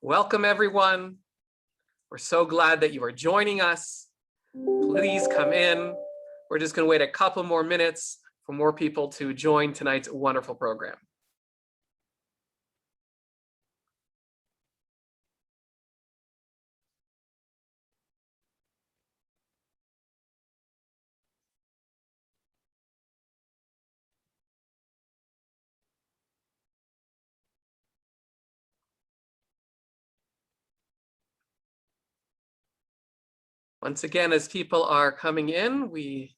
Welcome, everyone. We're so glad that you are joining us. Please come in. We're just going to wait a couple more minutes for more people to join tonight's wonderful program. Once again, as people are coming in, we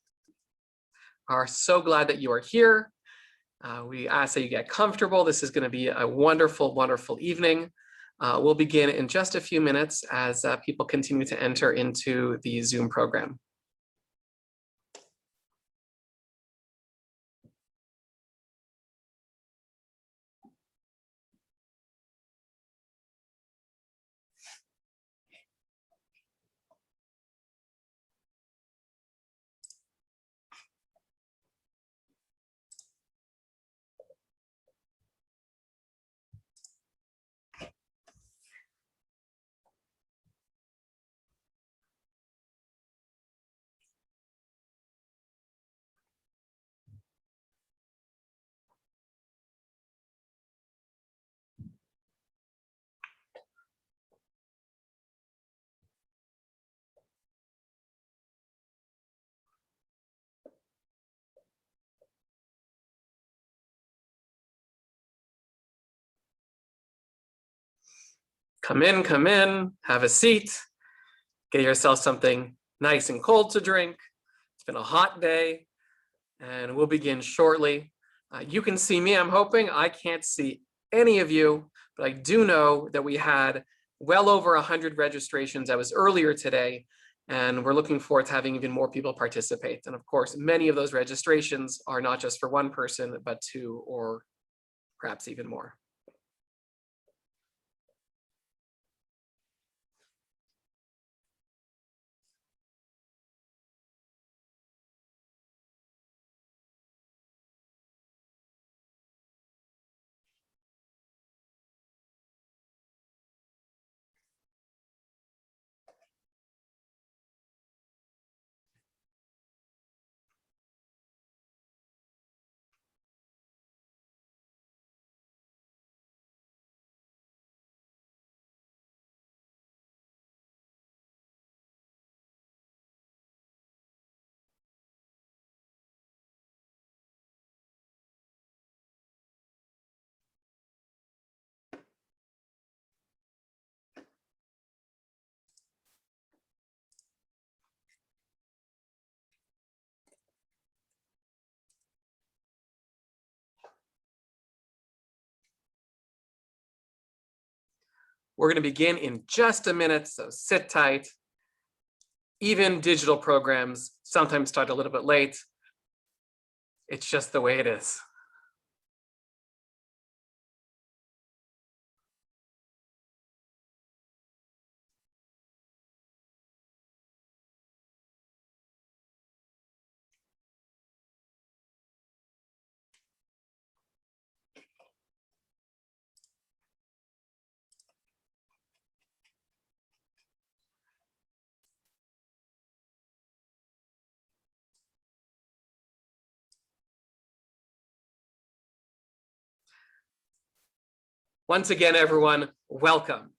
are so glad that you are here. We ask that you get comfortable. This is going to be a wonderful, wonderful evening. We'll begin in just a few minutes as people continue to enter into the Zoom program. Come in, have a seat, get yourself something nice and cold to drink. It's been a hot day, and we'll begin shortly. You can see me, I'm hoping. I can't see any of you, but I do know that we had well over 100 registrations. That was earlier today, and we're looking forward to having even more people participate. And of course, many of those registrations are not just for one person, but two or perhaps even more. We're going to begin in just a minute, so sit tight. Even digital programs sometimes start a little bit late. It's just the way it is. Once again, everyone, welcome.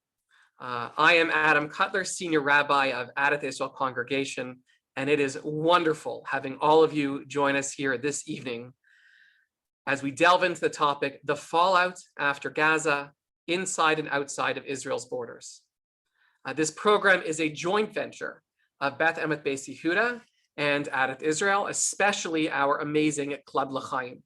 I am Adam Cutler, Senior Rabbi of Adath Israel Congregation, and it is wonderful having all of you join us here this evening as we delve into the topic, the fallout after Gaza, inside and outside of Israel's borders. This program is a joint venture of Beth, Emeth, Beis Yehuda and Adath Israel, especially our amazing Club L'Chaim.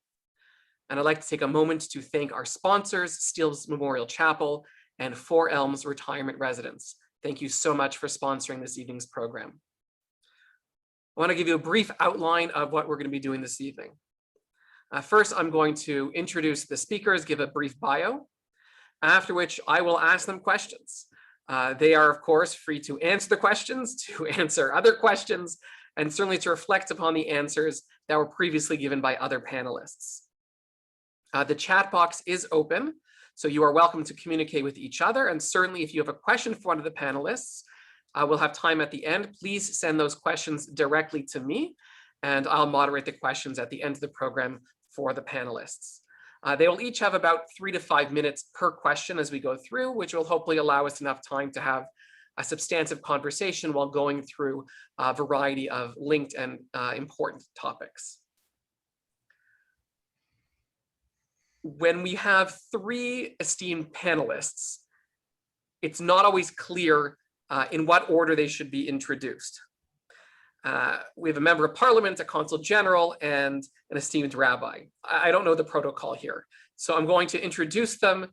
And I'd like to take a moment to thank our sponsors, Steele's Memorial Chapel and Four Elms Retirement Residence. Thank you so much for sponsoring this evening's program. I want to give you a brief outline of what we're going to be doing this evening. First, I'm going to introduce the speakers, give a brief bio, after which I will ask them questions. They are, of course, free to answer the questions, to answer other questions, and certainly to reflect upon the answers that were previously given by other panelists. The chat box is open, so you are welcome to communicate with each other. And certainly if you have a question for one of the panelists, we'll have time at the end. Please send those questions directly to me, and I'll moderate the questions at the end of the program for the panelists. They will each have about 3 to 5 minutes per question as we go through, which will hopefully allow us enough time to have a substantive conversation while going through a variety of linked and important topics. When we have 3 esteemed panelists, it's not always clear in what order they should be introduced. We have a member of parliament, a consul general, and an esteemed rabbi. I don't know the protocol here, so I'm going to introduce them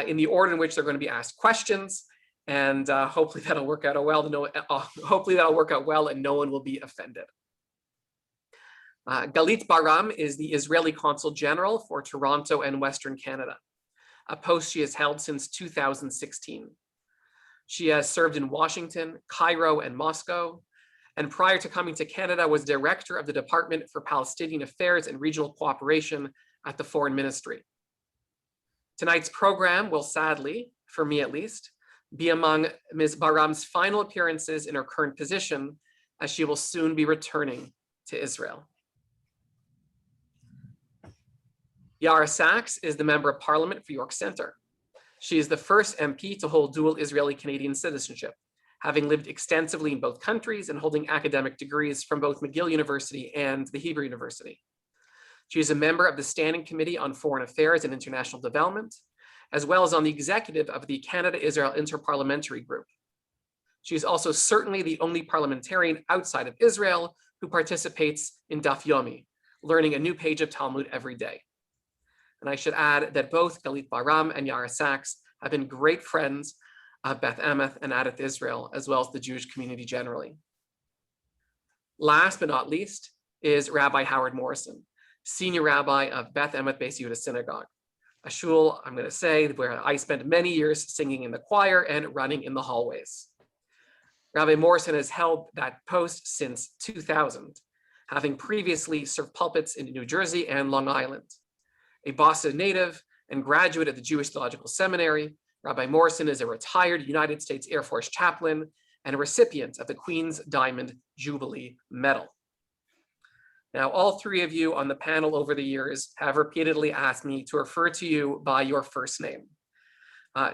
in the order in which they're going to be asked questions, and hopefully that'll work out well. And no one will be offended. Galit Baram is the Israeli consul general for Toronto and Western Canada, a post she has held since 2016. She has served in Washington, Cairo, and Moscow, and prior to coming to Canada was director of the Department for Palestinian Affairs and Regional Cooperation at the Foreign Ministry. Tonight's program will sadly, for me at least, be among Ms. Baram's final appearances in her current position, as she will soon be returning to Israel. Yara Sachs is the Member of Parliament for York Centre. She is the first MP to hold dual Israeli-Canadian citizenship, having lived extensively in both countries and holding academic degrees from both McGill University and the Hebrew University. She is a member of the Standing Committee on Foreign Affairs and International Development, as well as on the executive of the Canada-Israel Interparliamentary Group. She is also certainly the only parliamentarian outside of Israel who participates in Daf Yomi, learning a new page of Talmud every day. And I should add that both Galit Baram and Yara Sachs have been great friends of Beth Emeth and Adath Israel, as well as the Jewish community generally. Last but not least is Rabbi Howard Morrison, senior rabbi of Beth Emeth Beis Yehuda Synagogue, a shul, I'm going to say, where I spent many years singing in the choir and running in the hallways. Rabbi Morrison has held that post since 2000, having previously served pulpits in New Jersey and Long Island. A Boston native and graduate of the Jewish Theological Seminary, Rabbi Morrison is a retired United States Air Force chaplain and a recipient of the Queen's Diamond Jubilee Medal. Now, all 3 of you on the panel over the years have repeatedly asked me to refer to you by your first name.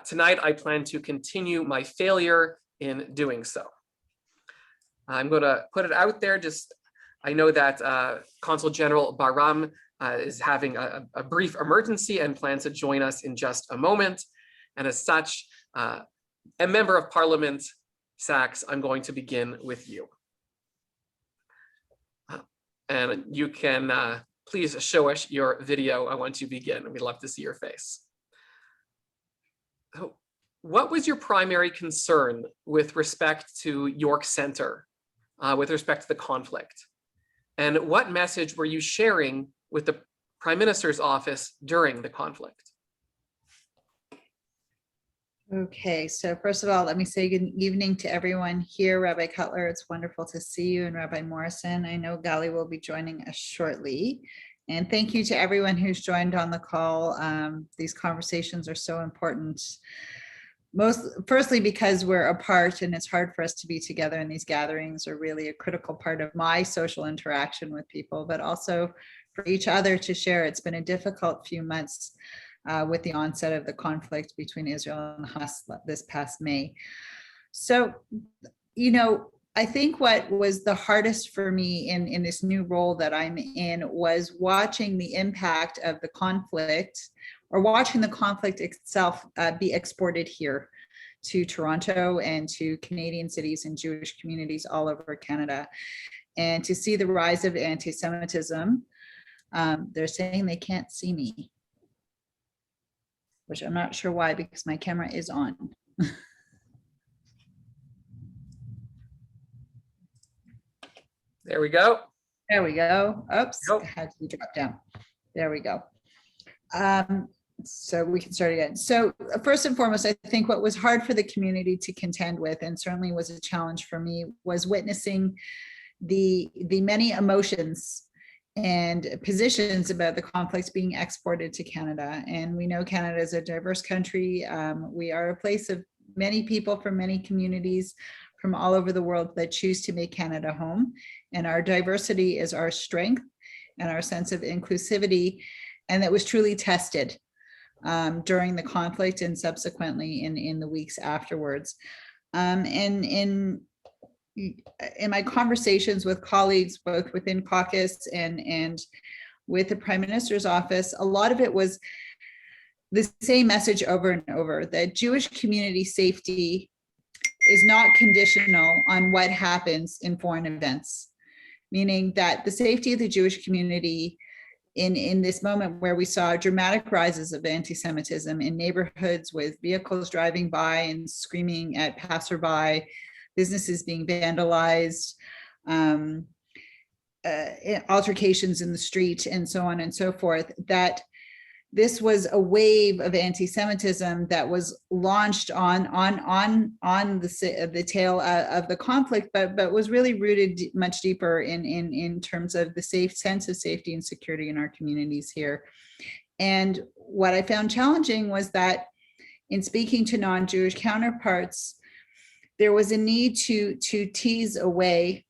Tonight, I plan to continue my failure in doing so. I'm going to put it out there. I know that Consul General Baram is having a brief emergency and plans to join us in just a moment. And as such, a member of Parliament, Sachs, I'm going to begin with you. And you can please show us your video once you begin. We'd love to see your face. So, what was your primary concern with respect to York Centre, with respect to the conflict? And what message were you sharing with the Prime Minister's office during the conflict? Okay, so first of all, let me say good evening to everyone here. Rabbi Cutler, it's wonderful to see you, and Rabbi Morrison. I know Gali will be joining us shortly. And thank you to everyone who's joined on the call. These conversations are so important. Firstly, because we're apart and it's hard for us to be together, and these gatherings are really a critical part of my social interaction with people, but also for each other to share. It's been a difficult few months with the onset of the conflict between Israel and Hamas this past May. So, I think what was the hardest for me in this new role that I'm in was watching the impact of the conflict, or watching the conflict itself be exported here to Toronto and to Canadian cities and Jewish communities all over Canada. And to see the rise of anti-Semitism, they're saying they can't see me, which I'm not sure why, because my camera is on. There we go. There we go. Oops, Nope. had to drop down. There we go. So we can start again. So first and foremost, I think what was hard for the community to contend with, and certainly was a challenge for me, was witnessing the many emotions and positions about the conflicts being exported to Canada. And we know Canada is a diverse country. We are a place of many people from many communities from all over the world that choose to make Canada home. And our diversity is our strength and our sense of inclusivity. And that was truly tested during the conflict and subsequently in the weeks afterwards. And in my conversations with colleagues, both within caucus and with the Prime Minister's office, a lot of it was the same message over and over, that Jewish community safety is not conditional on what happens in foreign events, meaning that the safety of the Jewish community in this moment where we saw dramatic rises of anti-Semitism in neighborhoods with vehicles driving by and screaming at passerby, businesses being vandalized, altercations in the street, and so on and so forth, that this was a wave of anti-Semitism that was launched on the tail of the conflict, but was really rooted much deeper in terms of the sense of safety and security in our communities here. And what I found challenging was that in speaking to non-Jewish counterparts, there was a need to tease away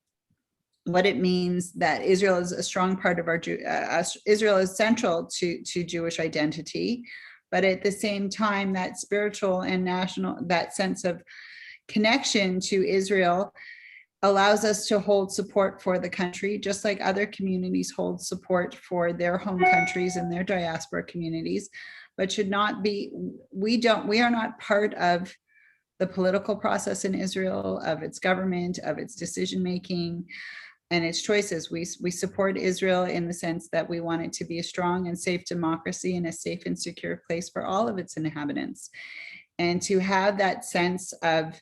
what it means that Israel is a strong part of Israel is central to Jewish identity, but at the same time, that spiritual and national, that sense of connection to Israel allows us to hold support for the country, just like other communities hold support for their home countries and their diaspora communities, but should not be, we are not part of the political process in Israel, of its government, of its decision-making, and its choices. We support Israel in the sense that we want it to be a strong and safe democracy and a safe and secure place for all of its inhabitants. And to have that sense of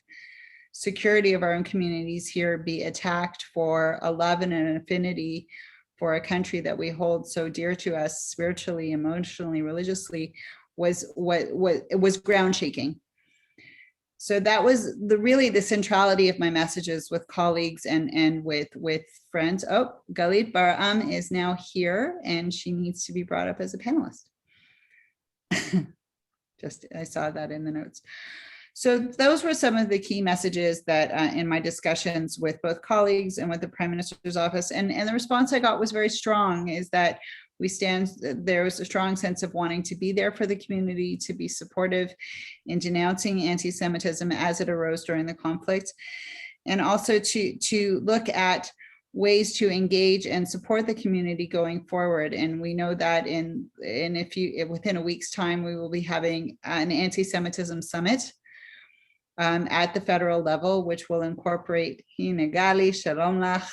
security of our own communities here be attacked for a love and an affinity for a country that we hold so dear to us spiritually, emotionally, religiously, was ground shaking. So that was really the centrality of my messages with colleagues and with friends. Oh, Galit Baram is now here and she needs to be brought up as a panelist. I saw that in the notes. So those were some of the key messages that in my discussions with both colleagues and with the Prime Minister's office. And the response I got was very strong, is that there was a strong sense of wanting to be there for the community, to be supportive in denouncing anti-Semitism as it arose during the conflict, and also to look at ways to engage and support the community going forward. And we know that within a week's time, we will be having an anti-Semitism summit at the federal level, which will incorporate Hine Gali, Shalom Lach.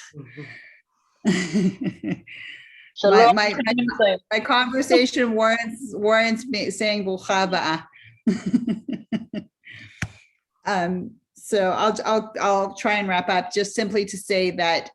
My conversation warrants me saying Bucha Ba'ah. So I'll try and wrap up just simply to say that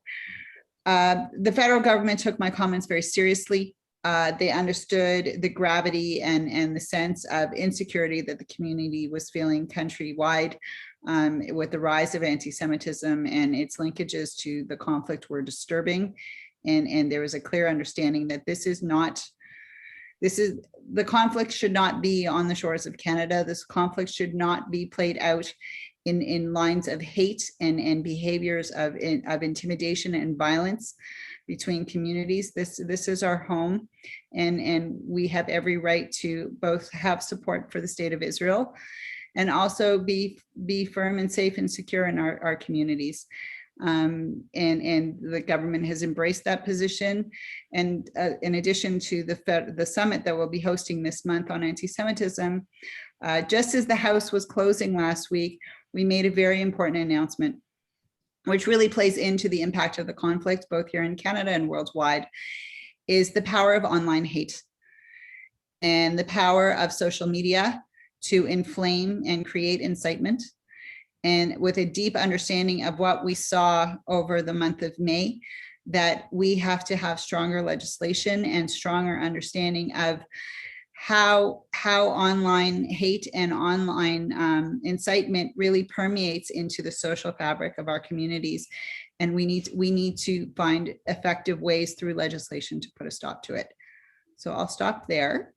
the federal government took my comments very seriously. They understood the gravity and the sense of insecurity that the community was feeling countrywide with the rise of anti-Semitism, and its linkages to the conflict were disturbing. And there was a clear understanding that the conflict should not be on the shores of Canada. This conflict should not be played out in lines of hate and behaviors of intimidation and violence between communities. This is our home, and we have every right to both have support for the state of Israel and also be firm and safe and secure in our communities. And the government has embraced that position. And in addition to the summit that we'll be hosting this month on anti-Semitism, just as the House was closing last week, we made a very important announcement, which really plays into the impact of the conflict, both here in Canada and worldwide, is the power of online hate and the power of social media to inflame and create incitement. And with a deep understanding of what we saw over the month of May, that we have to have stronger legislation and stronger understanding of how online hate and online incitement really permeates into the social fabric of our communities. and we need to find effective ways through legislation to put a stop to it. So I'll stop there.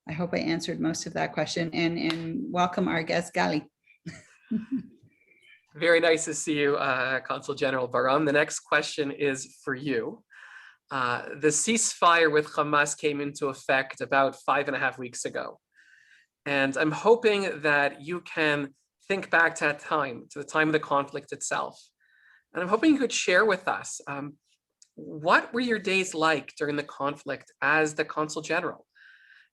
I hope I answered most of that question, and welcome our guest, Galit. Very nice to see you, Consul General Baram. The next question is for you. The ceasefire with Hamas came into effect about 5.5 weeks ago. And I'm hoping that you can think back to that time, to the time of the conflict itself. And I'm hoping you could share with us, what were your days like during the conflict as the Consul General?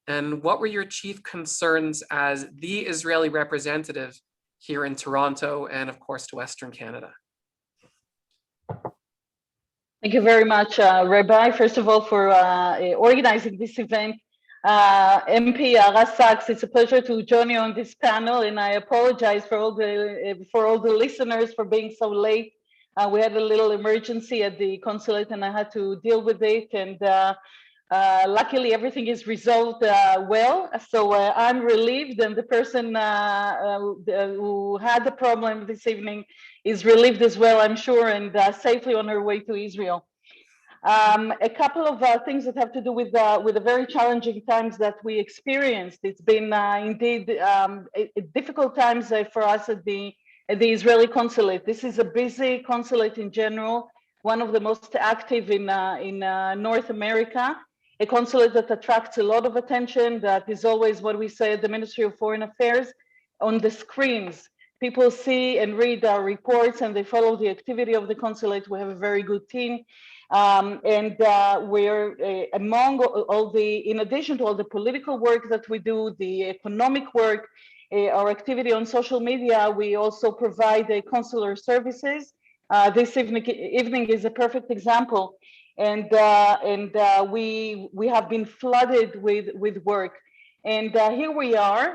And what were your chief concerns as the Israeli representative here in Toronto and, of course, to Western Canada? Thank you very much, Rabbi, first of all, for organizing this event. MP Rasak, it's a pleasure to join you on this panel, and I apologize for all the listeners for being so late. We had a little emergency at the consulate, and I had to deal with it. And luckily, everything is resolved well. So I'm relieved, and the person who had the problem this evening is relieved as well, I'm sure, and safely on her way to Israel. A couple of things that have to do with the very challenging times that we experienced. It's been indeed difficult times for us at the Israeli consulate. This is a busy consulate in general, one of the most active in North America, a consulate that attracts a lot of attention, that is always what we say at the Ministry of Foreign Affairs, on the screens. People see and read our reports, and they follow the activity of the consulate. We have a very good team. And we're among all in addition to all the political work that we do, the economic work, our activity on social media, we also provide consular services. This evening is a perfect example. And we have been flooded with work. And here we are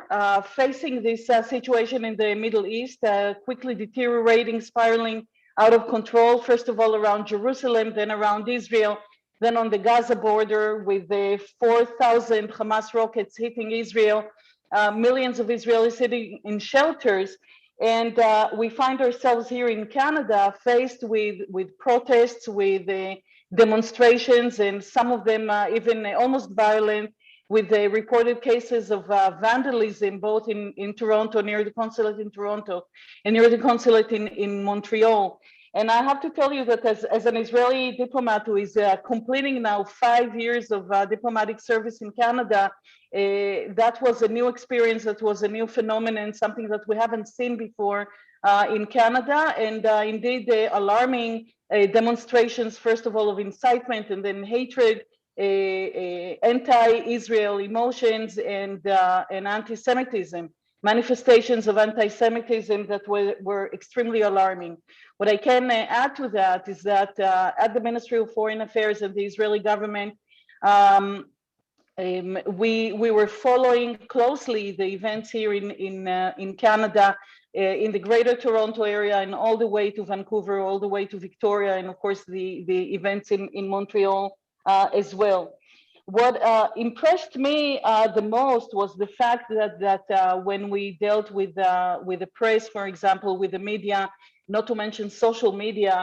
facing this situation in the Middle East, quickly deteriorating, spiraling out of control, first of all around Jerusalem, then around Israel, then on the Gaza border with the 4,000 Hamas rockets hitting Israel, millions of Israelis sitting in shelters. And we find ourselves here in Canada faced with protests, with demonstrations, and some of them even almost violent, with the reported cases of vandalism, both in Toronto, near the consulate in Toronto, and near the consulate in Montreal. And I have to tell you that as an Israeli diplomat who is completing now 5 years of diplomatic service in Canada, that was a new experience, that was a new phenomenon, something that we haven't seen before in Canada, and indeed alarming demonstrations, first of all, of incitement and then hatred, anti-Israel emotions, and anti-Semitism, manifestations of anti-Semitism that were extremely alarming. What I can add to that is that at the Ministry of Foreign Affairs and the Israeli government, we were following closely the events here in Canada, in the Greater Toronto area, and all the way to Vancouver, all the way to Victoria, and of course the events in Montreal as well. What impressed me the most was the fact that when we dealt with the press, for example, with the media, not to mention social media,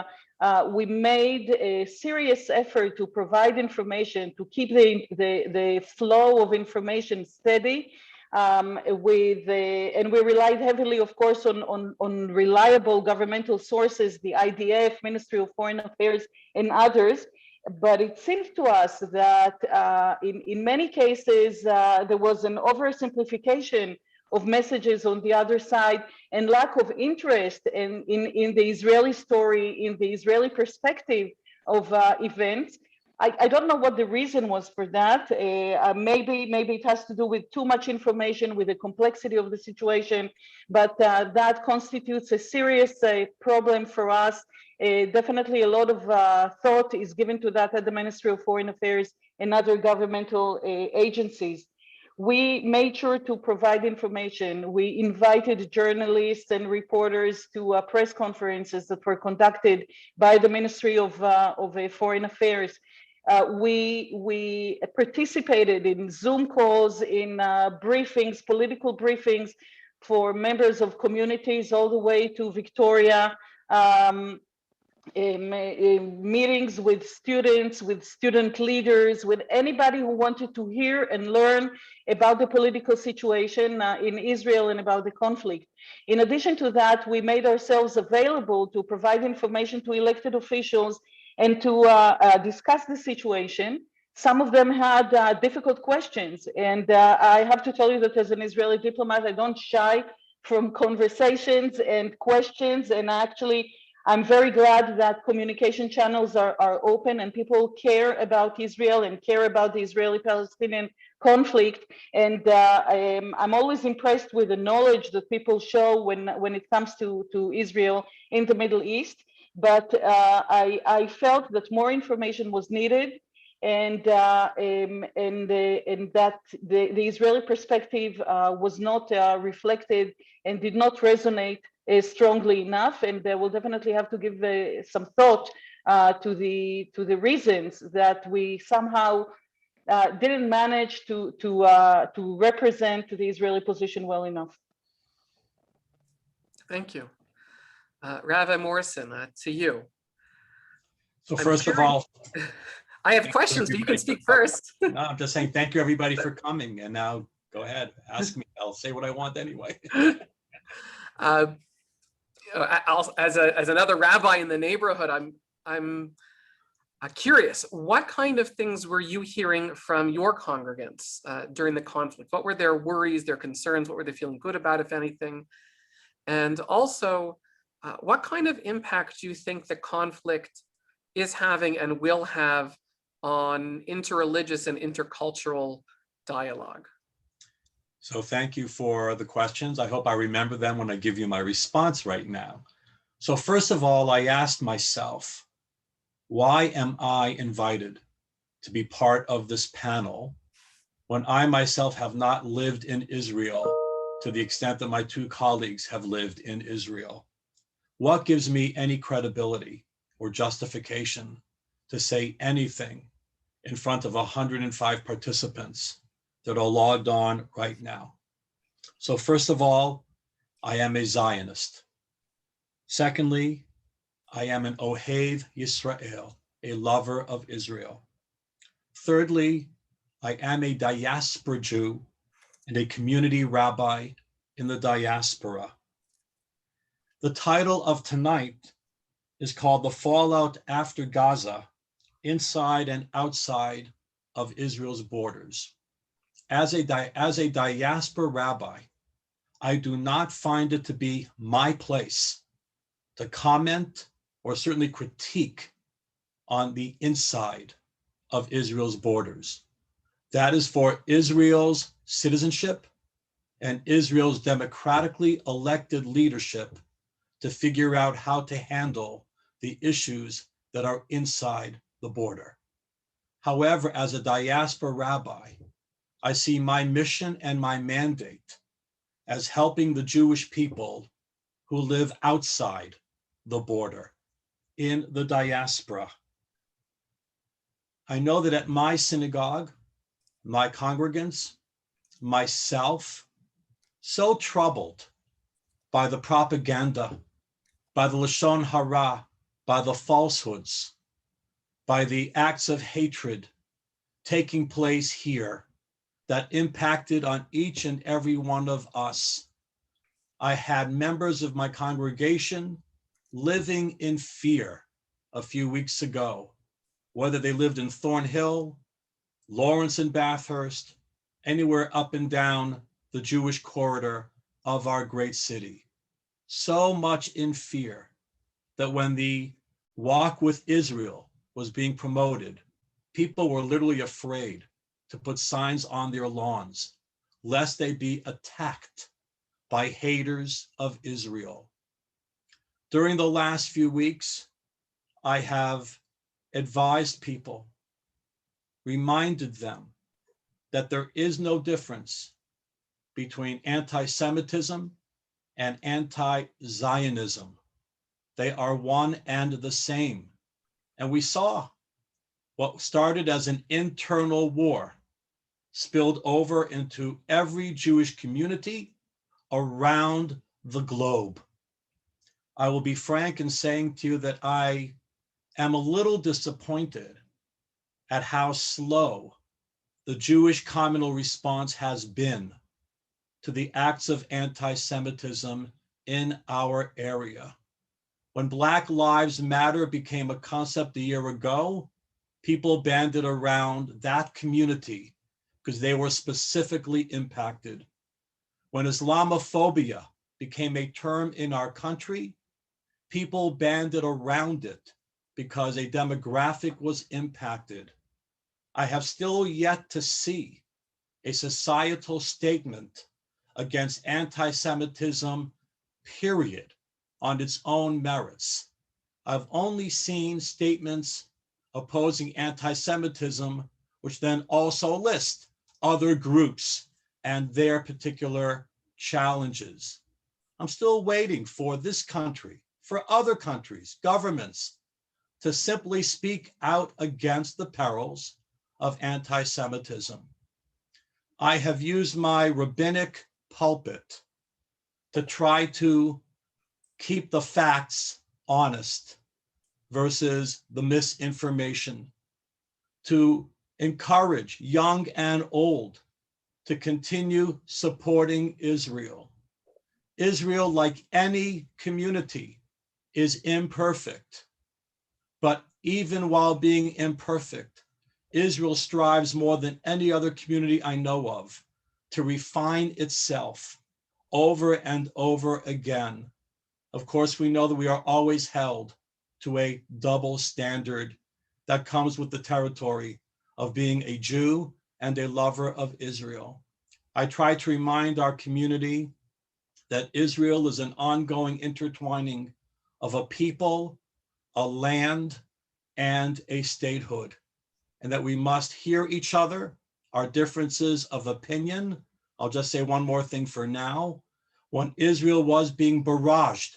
we made a serious effort to provide information, to keep the flow of information steady, and we relied heavily, of course, on reliable governmental sources, the IDF, Ministry of Foreign Affairs, and others. But it seems to us that in many cases, there was an oversimplification of messages on the other side, and lack of interest in the Israeli story, in the Israeli perspective of events. I don't know what the reason was for that. Maybe it has to do with too much information, with the complexity of the situation, but that constitutes a serious problem for us. Definitely a lot of thought is given to that at the Ministry of Foreign Affairs and other governmental agencies. We made sure to provide information. We invited journalists and reporters to press conferences that were conducted by the Ministry of Foreign Affairs. We participated in Zoom calls, in briefings, political briefings for members of communities all the way to Victoria. meetings with student leaders, with anybody who wanted to hear and learn about the political situation in Israel and about the conflict. In addition to that, we made ourselves available to provide information to elected officials and to discuss the situation. Some of them had difficult questions, and I have to tell you that as an Israeli diplomat, I don't shy from conversations and questions, and actually I'm very glad that communication channels are open and people care about Israel and care about the Israeli-Palestinian conflict. And I'm always impressed with the knowledge that people show when it comes to Israel in the Middle East. But I felt that more information was needed, and that the Israeli perspective was not reflected and did not resonate strongly enough, and they will definitely have to give some thought to the reasons that we somehow didn't manage to represent the Israeli position well enough. Thank you. Rabbi Morrison, to you. So first of all, I have questions, but you can speak first. no, I'm just saying thank you everybody for coming, and now go ahead, ask me. I'll say what I want anyway. As another rabbi in the neighborhood, I'm curious, what kind of things were you hearing from your congregants during the conflict? What were their worries, their concerns? What were they feeling good about, if anything? And also, what kind of impact do you think the conflict is having and will have on interreligious and intercultural dialogue? So thank you for the questions. I hope I remember them when I give you my response right now. So first of all, I asked myself, why am I invited to be part of this panel when I myself have not lived in Israel to the extent that my two colleagues have lived in Israel? What gives me any credibility or justification to say anything in front of 105 participants that are logged on right now? So first of all, I am a Zionist. Secondly, I am an Ohev Yisrael, a lover of Israel. Thirdly, I am a diaspora Jew and a community rabbi in the diaspora. The title of tonight is called The Fallout After Gaza, Inside and Outside of Israel's Borders. As a diaspora rabbi, I do not find it to be my place to comment or certainly critique on the inside of Israel's borders. That is for Israel's citizenship and Israel's democratically elected leadership to figure out how to handle the issues that are inside the border. However, as a diaspora rabbi, I see my mission and my mandate as helping the Jewish people who live outside the border, in the diaspora. I know that at my synagogue, my congregants, myself, so troubled by the propaganda, by the Lashon Hara, by the falsehoods, by the acts of hatred taking place here that impacted on each and every one of us. I had members of my congregation living in fear a few weeks ago, whether they lived in Thornhill, Lawrence and Bathurst, anywhere up and down the Jewish corridor of our great city. So much in fear that when the Walk with Israel was being promoted, people were literally afraid to put signs on their lawns, lest they be attacked by haters of Israel. During the last few weeks, I have advised people, reminded them that there is no difference between anti-Semitism and anti-Zionism. They are one and the same. And we saw what started as an internal war spilled over into every Jewish community around the globe. I will be frank in saying to you that I am a little disappointed at how slow the Jewish communal response has been to the acts of anti-Semitism in our area. When Black Lives Matter became a concept a year ago, people banded around that community because they were specifically impacted. When Islamophobia became a term in our country, people banded around it because a demographic was impacted. I have still yet to see a societal statement against anti-Semitism, period, on its own merits. I've only seen statements opposing anti-Semitism, which then also list other groups and their particular challenges. I'm still waiting for this country, for other countries, governments, to simply speak out against the perils of anti-Semitism. I have used my rabbinic pulpit to try to keep the facts honest versus the misinformation, to encourage young and old to continue supporting Israel. Israel, like any community, is imperfect, but even while being imperfect, Israel strives more than any other community I know of to refine itself over and over again. Of course, we know that we are always held to a double standard that comes with the territory of being a Jew and a lover of Israel. I try to remind our community that Israel is an ongoing intertwining of a people, a land, and a statehood, and that we must hear each other, our differences of opinion. I'll just say one more thing for now. When Israel was being barraged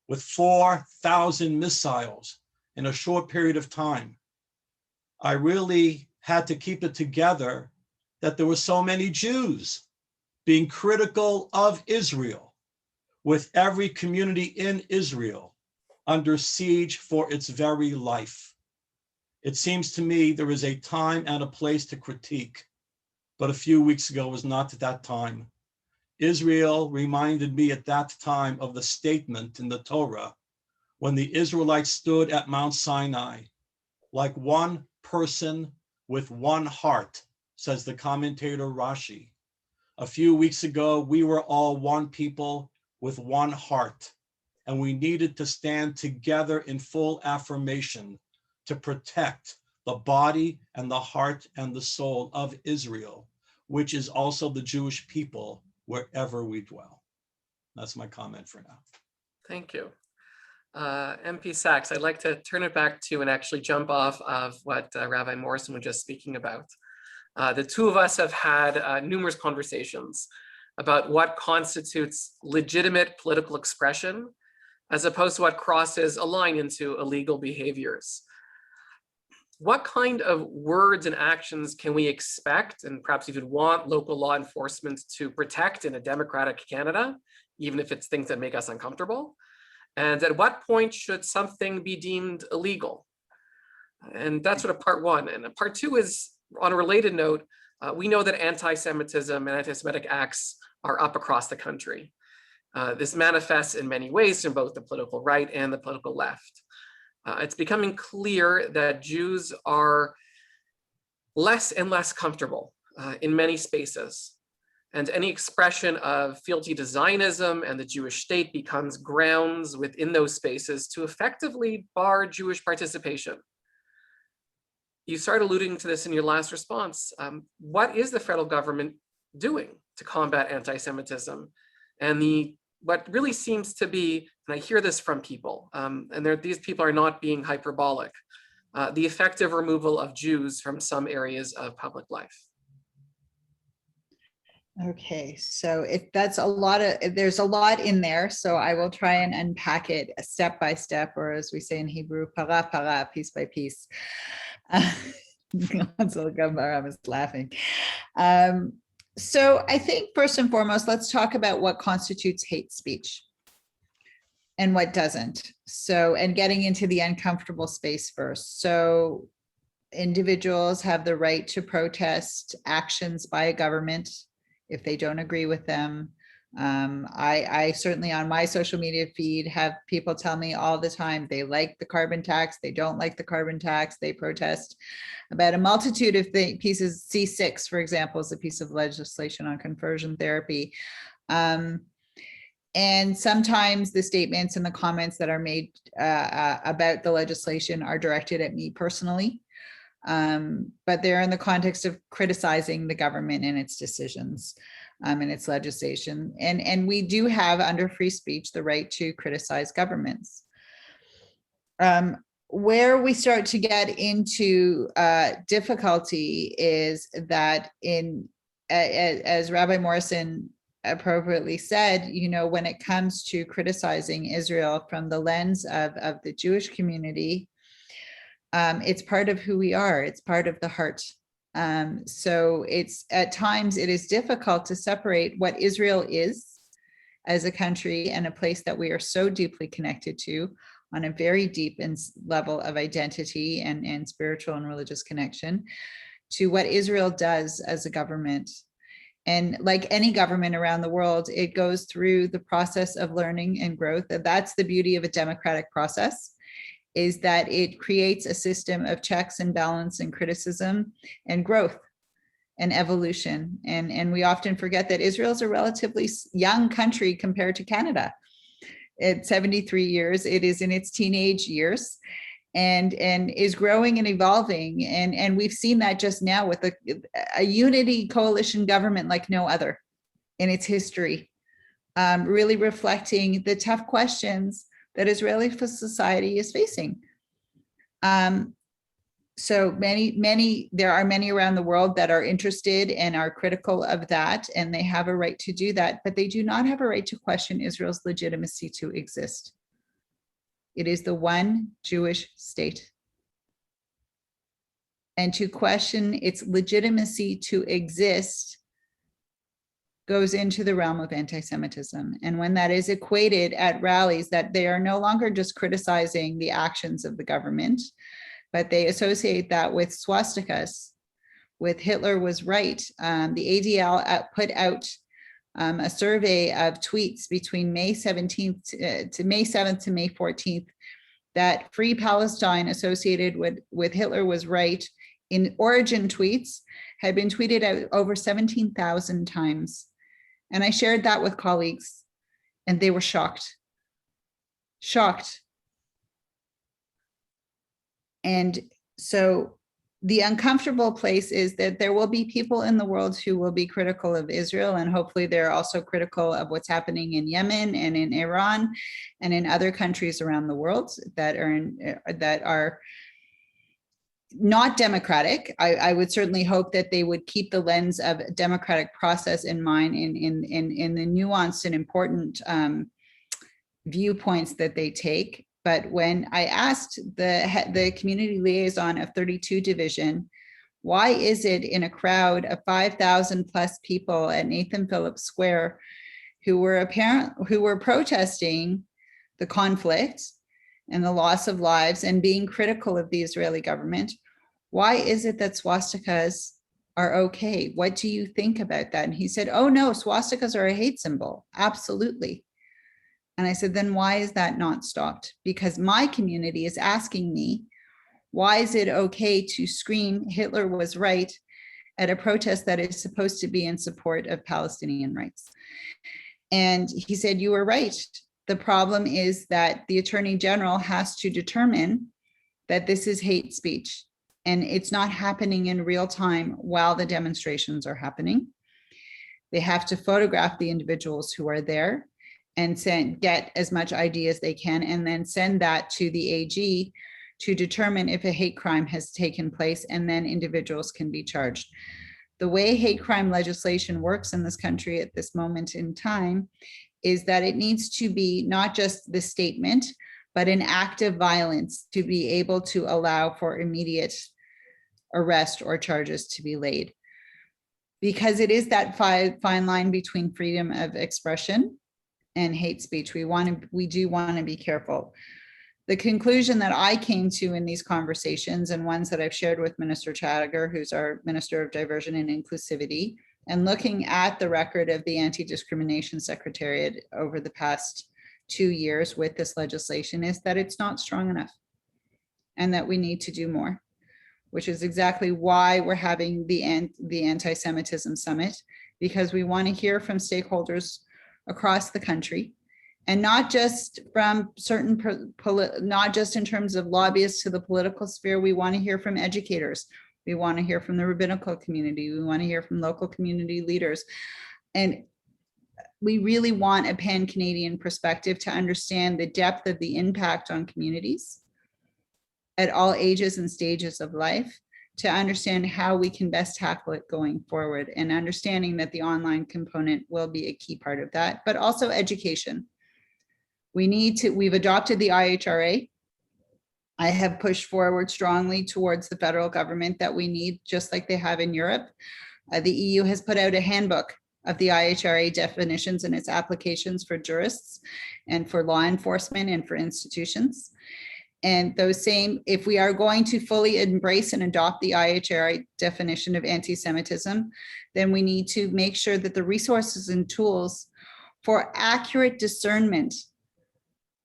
with 4,000 missiles in a short period of time, I really had to keep it together that there were so many Jews being critical of Israel, with every community in Israel under siege for its very life. It seems to me there is a time and a place to critique, but a few weeks ago was not that time. Israel reminded me at that time of the statement in the Torah when the Israelites stood at Mount Sinai, like one person with one heart, says the commentator Rashi. A few weeks ago, we were all one people with one heart, and we needed to stand together in full affirmation to protect the body and the heart and the soul of Israel, which is also the Jewish people wherever we dwell. That's my comment for now. Thank you. MP Sachs, I'd like to turn it back to and actually jump off of what Rabbi Morrison was just speaking about. The two of us have had numerous conversations about what constitutes legitimate political expression, as opposed to what crosses a line into illegal behaviors. What kind of words and actions can we expect, and perhaps even want, local law enforcement to protect in a democratic Canada, even if it's things that make us uncomfortable? And at what point should something be deemed illegal? And that's sort of part one. And part two is, on a related note, we know that anti-Semitism and anti-Semitic acts are up across the country. This manifests in many ways in both the political right and the political left. It's becoming clear that Jews are less and less comfortable in many spaces. And any expression of fealty to Zionism and the Jewish state becomes grounds within those spaces to effectively bar Jewish participation. You started alluding to this in your last response. What is the federal government doing to combat anti-Semitism? And what really seems to be, and I hear this from people, and these people are not being hyperbolic, the effective removal of Jews from some areas of public life. Okay, so there's a lot in there, so I will try and unpack it step by step, or as we say in Hebrew, para para, piece by piece. Consul Baram is laughing. So I think first and foremost, let's talk about what constitutes hate speech. and what doesn't. So, and getting into the uncomfortable space first. So individuals have the right to protest actions by a government if they don't agree with them. I certainly on my social media feed have people tell me all the time they like the carbon tax, they don't like the carbon tax, they protest about a multitude of pieces. C6, for example, is a piece of legislation on conversion therapy. And sometimes the statements and the comments that are made about the legislation are directed at me personally. But they're in the context of criticizing the government and its decisions and its legislation. And we do have under free speech the right to criticize governments. Where we start to get into difficulty is that as Rabbi Morrison appropriately said, you know, when it comes to criticizing Israel from the lens of the Jewish community, it's part of who we are. It's part of the heart. So it's at times it is difficult to separate what Israel is as a country and a place that we are so deeply connected to on a very deep level of identity and spiritual and religious connection to what Israel does as a government. And like any government around the world, it goes through the process of learning and growth. And that's the beauty of a democratic process, is that it creates a system of checks and balance and criticism and growth and evolution. And we often forget that Israel is a relatively young country compared to Canada. At 73 years, it is in its teenage years and is growing and evolving. And we've seen that just now with a unity coalition government like no other in its history, really reflecting the tough questions that Israeli society is facing. So there are many around the world that are interested and are critical of that, and they have a right to do that, but they do not have a right to question Israel's legitimacy to exist. It is the one Jewish state. And to question its legitimacy to exist goes into the realm of anti-Semitism. And when that is equated at rallies, that they are no longer just criticizing the actions of the government, but they associate that with swastikas, with Hitler was right. The ADL put out a survey of tweets between May 17th to May 7th to May 14th that Free Palestine associated with Hitler was right in origin tweets had been tweeted out over 17,000 times. And I shared that with colleagues and they were shocked. And so the uncomfortable place is that there will be people in the world who will be critical of Israel, and hopefully they're also critical of what's happening in Yemen and in Iran and in other countries around the world that are not democratic. I would certainly hope that they would keep the lens of democratic process in mind in the nuanced and important viewpoints that they take. But when I asked the community liaison of 32 Division, why is it in a crowd of 5,000 plus people at Nathan Phillips Square who were protesting the conflict and the loss of lives and being critical of the Israeli government, why is it that swastikas are okay? What do you think about that? And he said, oh no, swastikas are a hate symbol. Absolutely. And I said, then why is that not stopped? Because my community is asking me, why is it okay to scream Hitler was right at a protest that is supposed to be in support of Palestinian rights? And he said, you were right. The problem is that the Attorney General has to determine that this is hate speech and it's not happening in real time while the demonstrations are happening. They have to photograph the individuals who are there and get as much ID as they can, and then send that to the AG to determine if a hate crime has taken place, and then individuals can be charged. The way hate crime legislation works in this country at this moment in time is that it needs to be not just the statement, but an act of violence to be able to allow for immediate arrest or charges to be laid. Because it is that fine line between freedom of expression and hate speech. We do want to be careful. The conclusion that I came to in these conversations, and ones that I've shared with Minister Chadiger, who's our Minister of Diversion and Inclusivity, and looking at the record of the Anti-Discrimination Secretariat over the past 2 years with this legislation, is that it's not strong enough and that we need to do more, which is exactly why we're having the Anti-Semitism Summit, because we want to hear from stakeholders across the country, and not just from not just in terms of lobbyists to the political sphere. We want to hear from educators. We want to hear from the rabbinical community. We want to hear from local community leaders. And we really want a pan-Canadian perspective to understand the depth of the impact on communities at all ages and stages of life, to understand how we can best tackle it going forward, and understanding that the online component will be a key part of that, but also education. We've adopted the IHRA. I have pushed forward strongly towards the federal government that we need, just like they have in Europe. The EU has put out a handbook of the IHRA definitions and its applications for jurists and for law enforcement and for institutions. And those same, if we are going to fully embrace and adopt the IHRA definition of anti-Semitism, then we need to make sure that the resources and tools for accurate discernment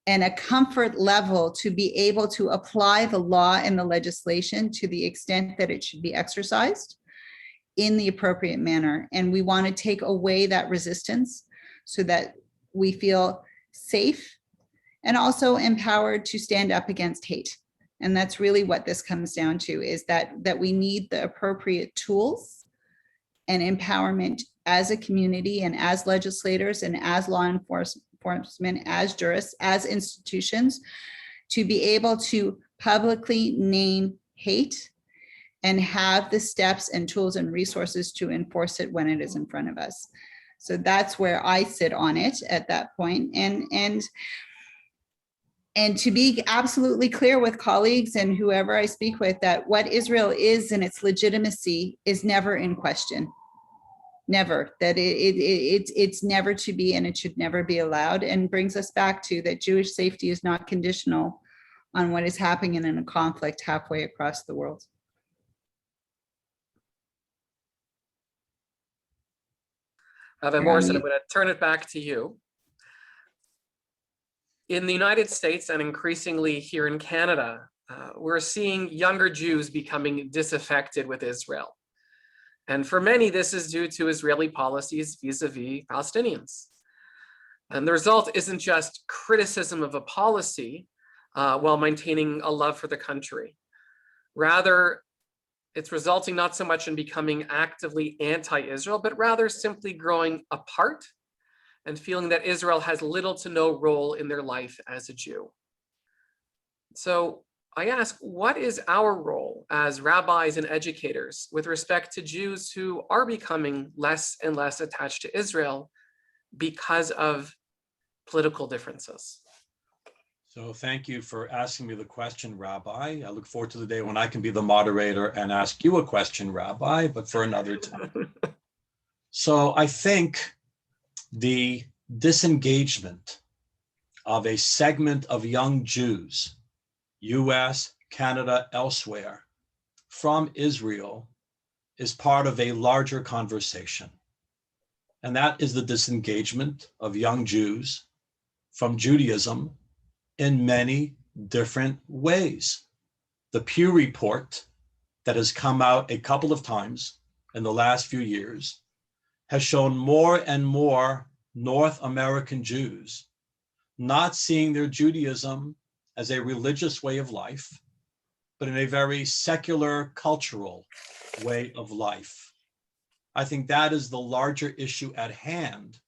and a comfort level to be able to apply the law and the legislation to the extent that it should be exercised in the appropriate manner. And we want to take away that resistance so that we feel safe and also empowered to stand up against hate. And that's really what this comes down to, is that we need the appropriate tools and empowerment as a community and as legislators and as law enforcement, as jurists, as institutions, to be able to publicly name hate and have the steps and tools and resources to enforce it when it is in front of us. So that's where I sit on it at that point. And to be absolutely clear with colleagues and whoever I speak with, that what Israel is and its legitimacy is never in question. Never. That it's never to be, and it should never be allowed, and brings us back to that Jewish safety is not conditional on what is happening in a conflict halfway across the world. Morrison, I'm going to turn it back to you. In the United States and increasingly here in Canada, we're seeing younger Jews becoming disaffected with Israel. And for many, this is due to Israeli policies vis-a-vis Palestinians. And the result isn't just criticism of a policy while maintaining a love for the country. Rather, it's resulting not so much in becoming actively anti-Israel, but rather simply growing apart and feeling that Israel has little to no role in their life as a Jew. So I ask, what is our role as rabbis and educators with respect to Jews who are becoming less and less attached to Israel because of political differences? So thank you for asking me the question, Rabbi. I look forward to the day when I can be the moderator and ask you a question, Rabbi, but for another time. So I think the disengagement of a segment of young Jews, US, Canada, elsewhere, from Israel is part of a larger conversation. And that is the disengagement of young Jews from Judaism in many different ways. The Pew report that has come out a couple of times in the last few years has shown more and more North American Jews not seeing their Judaism as a religious way of life, but in a very secular, cultural way of life. I think that is the larger issue at hand.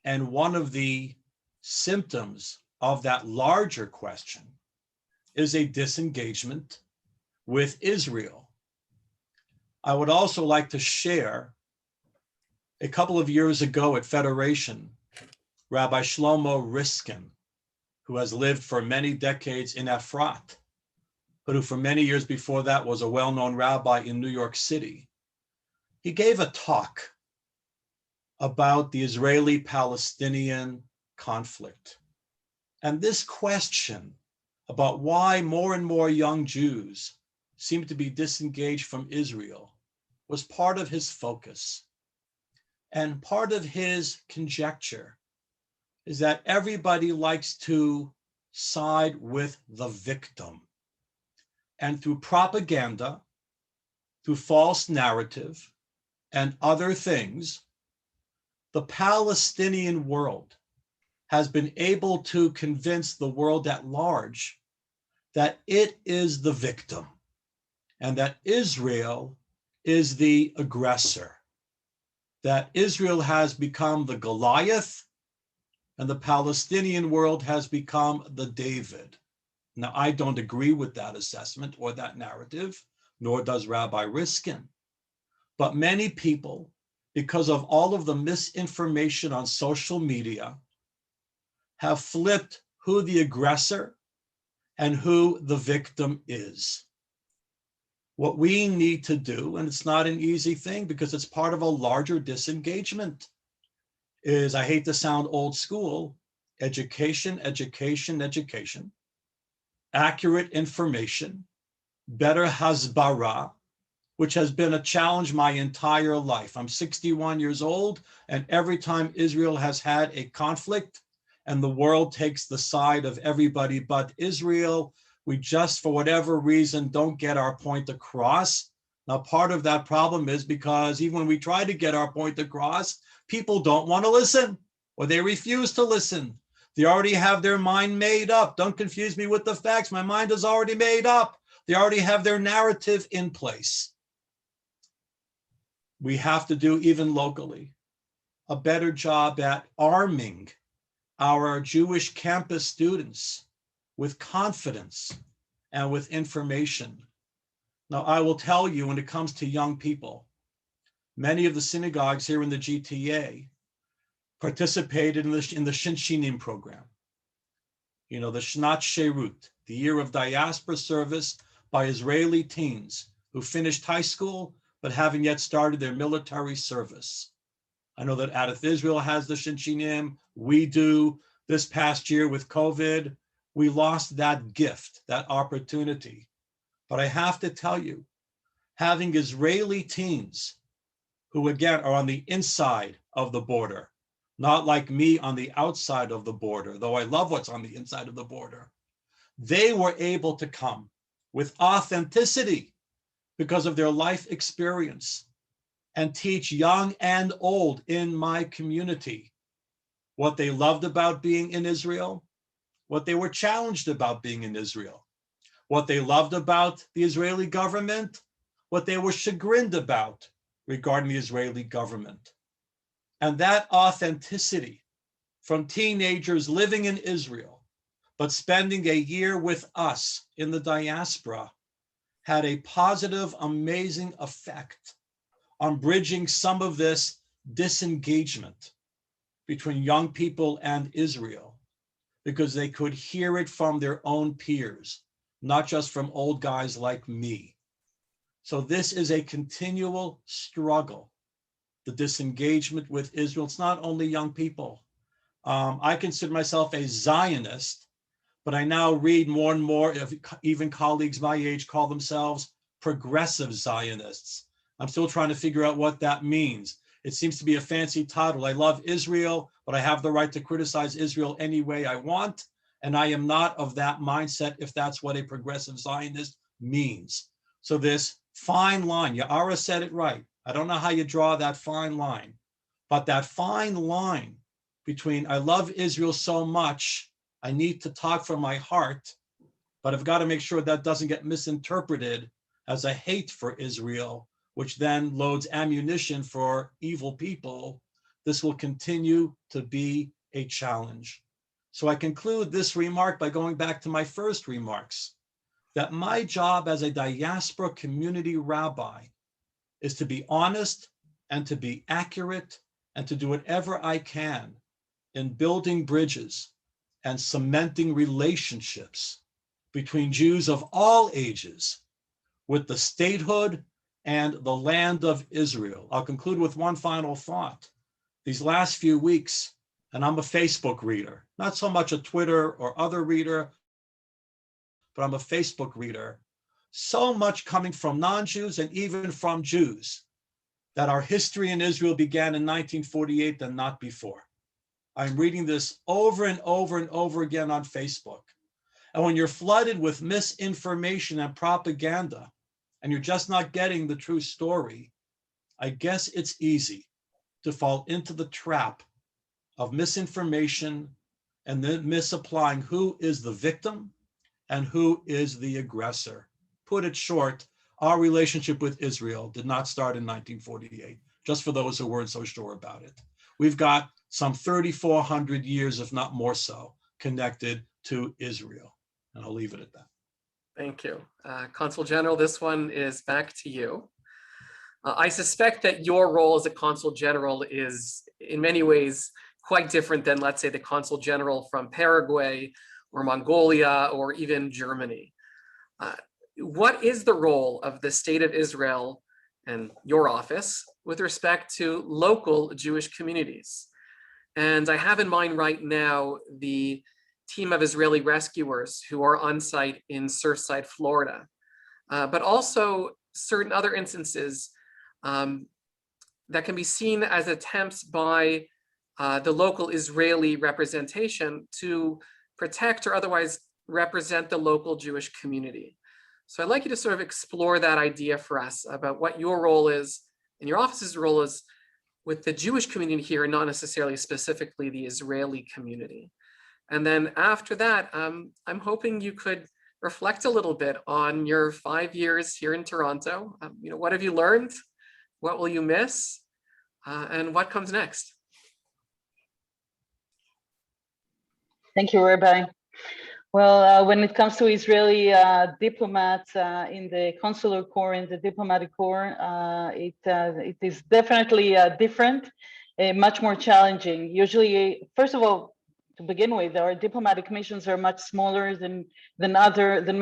And one of the symptoms of that larger question is a disengagement with Israel. I would also like to share, a couple of years ago at Federation, Rabbi Shlomo Riskin, who has lived for many decades in Efrat, but who for many years before that was a well-known rabbi in New York City. He gave a talk about the Israeli-Palestinian conflict. And this question about why more and more young Jews seem to be disengaged from Israel was part of his focus. And part of his conjecture is that everybody likes to side with the victim. And through propaganda, through false narrative, and other things, the Palestinian world has been able to convince the world at large that it is the victim and that Israel is the aggressor, that Israel has become the Goliath and the Palestinian world has become the David. Now, I don't agree with that assessment or that narrative, nor does Rabbi Riskin. But many people, because of all of the misinformation on social media, have flipped who the aggressor and who the victim is. What we need to do, and it's not an easy thing because it's part of a larger disengagement, is, I hate to sound old school, education, education, education, accurate information, better hasbara, which has been a challenge my entire life. I'm 61 years old, and every time Israel has had a conflict and the world takes the side of everybody but Israel, we just, for whatever reason, don't get our point across. Now, part of that problem is because even when we try to get our point across, people don't want to listen, or they refuse to listen. They already have their mind made up. Don't confuse me with the facts. My mind is already made up. They already have their narrative in place. We have to do, even locally, a better job at arming our Jewish campus students with confidence and with information. Now, I will tell you, when it comes to young people, many of the synagogues here in the GTA participated in the Shinshinim program. You know, the Shnat Sherut, the year of diaspora service by Israeli teens who finished high school but haven't yet started their military service. I know that Adath Israel has the Shinshinim. We do. This past year with COVID, we lost that gift, that opportunity. But I have to tell you, having Israeli teens who, again, are on the inside of the border, not like me on the outside of the border, though I love what's on the inside of the border, they were able to come with authenticity because of their life experience and teach young and old in my community what they loved about being in Israel, what they were challenged about being in Israel, what they loved about the Israeli government, what they were chagrined about regarding the Israeli government. And that authenticity from teenagers living in Israel, but spending a year with us in the diaspora, had a positive, amazing effect on bridging some of this disengagement between young people and Israel, because they could hear it from their own peers, not just from old guys like me. So this is a continual struggle, the disengagement with Israel. It's not only young people. I consider myself a Zionist, but I now read more and more of even colleagues my age call themselves progressive Zionists. I'm still trying to figure out what that means. It seems to be a fancy title. I love Israel, but I have the right to criticize Israel any way I want. And I am not of that mindset if that's what a progressive Zionist means. So this fine line, Ya'ara said it right. I don't know how you draw that fine line, but that fine line between I love Israel so much, I need to talk from my heart, but I've got to make sure that doesn't get misinterpreted as a hate for Israel, which then loads ammunition for evil people. This will continue to be a challenge. So I conclude this remark by going back to my first remarks, that my job as a diaspora community rabbi is to be honest and to be accurate and to do whatever I can in building bridges and cementing relationships between Jews of all ages with the statehood and the land of Israel. I'll conclude with one final thought. These last few weeks and I'm a Facebook reader, not so much a Twitter or other reader, but I'm a Facebook reader. So much coming from non-Jews and even from Jews that our history in Israel began in 1948 and not before. I'm reading this over and over and over again on Facebook. And when you're flooded with misinformation and propaganda, and you're just not getting the true story, I guess it's easy to fall into the trap of misinformation and then misapplying who is the victim and who is the aggressor. Put it short, our relationship with Israel did not start in 1948, just for those who weren't so sure about it. We've got some 3,400 years, if not more so, connected to Israel. And I'll leave it at that. Thank you. Consul General, this one is back to you. I suspect that your role as a Consul General is in many ways quite different than, let's say, the Consul General from Paraguay or Mongolia or even Germany. What is the role of the State of Israel and your office with respect to local Jewish communities? And I have in mind right now the team of Israeli rescuers who are on site in Surfside, Florida, but also certain other instances that can be seen as attempts by the local Israeli representation to protect or otherwise represent the local Jewish community. So I'd like you to sort of explore that idea for us about what your role is and your office's role is with the Jewish community here, and not necessarily specifically the Israeli community. And then after that, I'm hoping you could reflect a little bit on your 5 years here in Toronto. What have you learned? What will you miss? And what comes next? Thank you, Rabbi. Well, when it comes to Israeli diplomats in the consular corps and the diplomatic corps, it is definitely different, much more challenging. Usually, first of all, to begin with, our diplomatic missions are much smaller than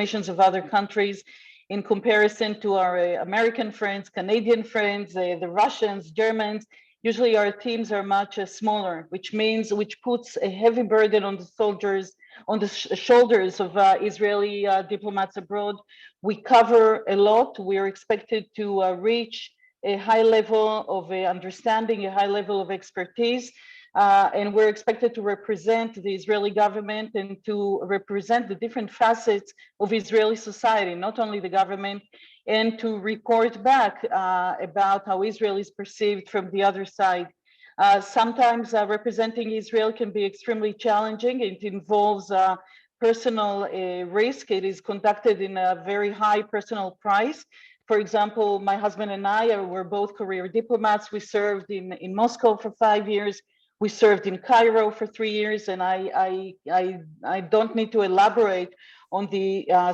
missions of other countries in comparison to our American friends, Canadian friends, the Russians, Germans. Usually our teams are much smaller, which puts a heavy burden on the soldiers, on the shoulders of Israeli diplomats abroad. We cover a lot. We are expected to reach a high level of understanding, a high level of expertise, and we're expected to represent the Israeli government and to represent the different facets of Israeli society, not only the government, and to report back about how Israel is perceived from the other side. Sometimes representing Israel can be extremely challenging. It involves personal risk. It is conducted in a very high personal price. For example, my husband and I were both career diplomats. We served in Moscow for 5 years. We served in Cairo for 3 years, and I don't need to elaborate on the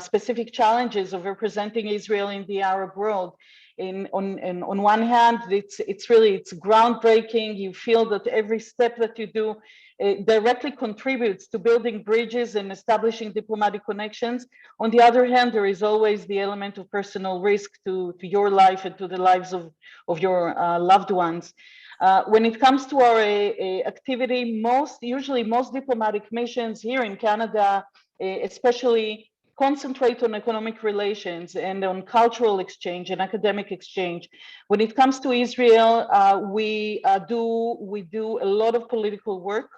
specific challenges of representing Israel in the Arab world. On one hand, it's groundbreaking. You feel that every step that you do directly contributes to building bridges and establishing diplomatic connections. On the other hand, there is always the element of personal risk to your life and to the lives of your loved ones. When it comes to our activity, usually most diplomatic missions here in Canada, especially, concentrate on economic relations and on cultural exchange and academic exchange. When it comes to Israel, we do a lot of political work,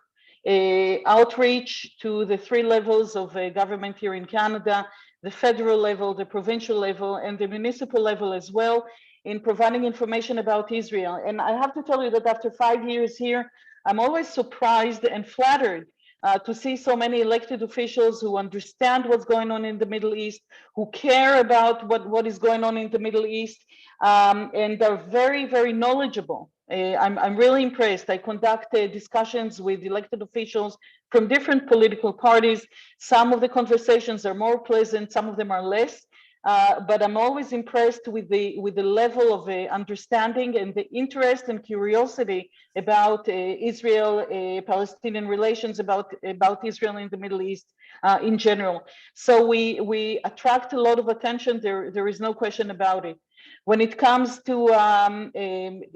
outreach to the 3 levels of government here in Canada, the federal level, the provincial level, and the municipal level as well, in providing information about Israel. And I have to tell you that after 5 years here, I'm always surprised and flattered to see so many elected officials who understand what's going on in the Middle East, who care about what is going on in the Middle East, and are very, very knowledgeable. I'm really impressed. I conduct discussions with elected officials from different political parties. Some of the conversations are more pleasant, some of them are less. But I'm always impressed with the level of understanding and the interest and curiosity about Israel, Palestinian relations, about Israel in the Middle East in general. So we attract a lot of attention. There is no question about it. When it comes to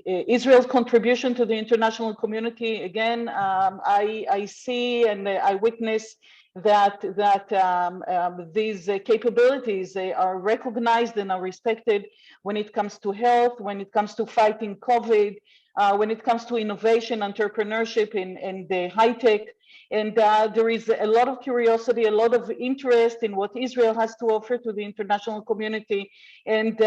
Israel's contribution to the international community, again, I see and I witness that these capabilities, they are recognized and are respected when it comes to health, when it comes to fighting COVID, when it comes to innovation, entrepreneurship in the high tech. And there is a lot of curiosity, a lot of interest in what Israel has to offer to the international community. And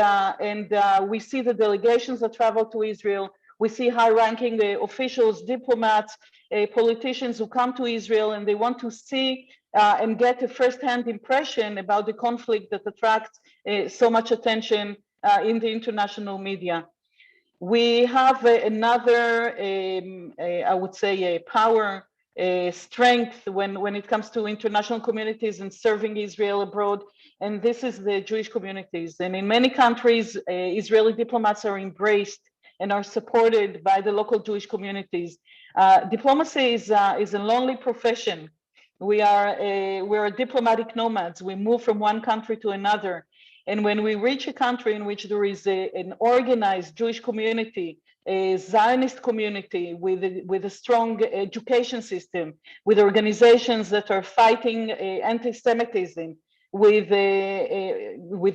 we see the delegations that travel to Israel. We see high-ranking officials, diplomats, politicians who come to Israel, and they want to see and get a first-hand impression about the conflict that attracts so much attention in the international media. We have another, I would say, a power, strength when it comes to international communities and serving Israel abroad, and this is the Jewish communities. And in many countries, Israeli diplomats are embraced and are supported by the local Jewish communities. Diplomacy is a lonely profession. We're diplomatic nomads. We move from one country to another. And when we reach a country in which there is an organized Jewish community, a Zionist community with a strong education system, with organizations that are fighting anti-Semitism, with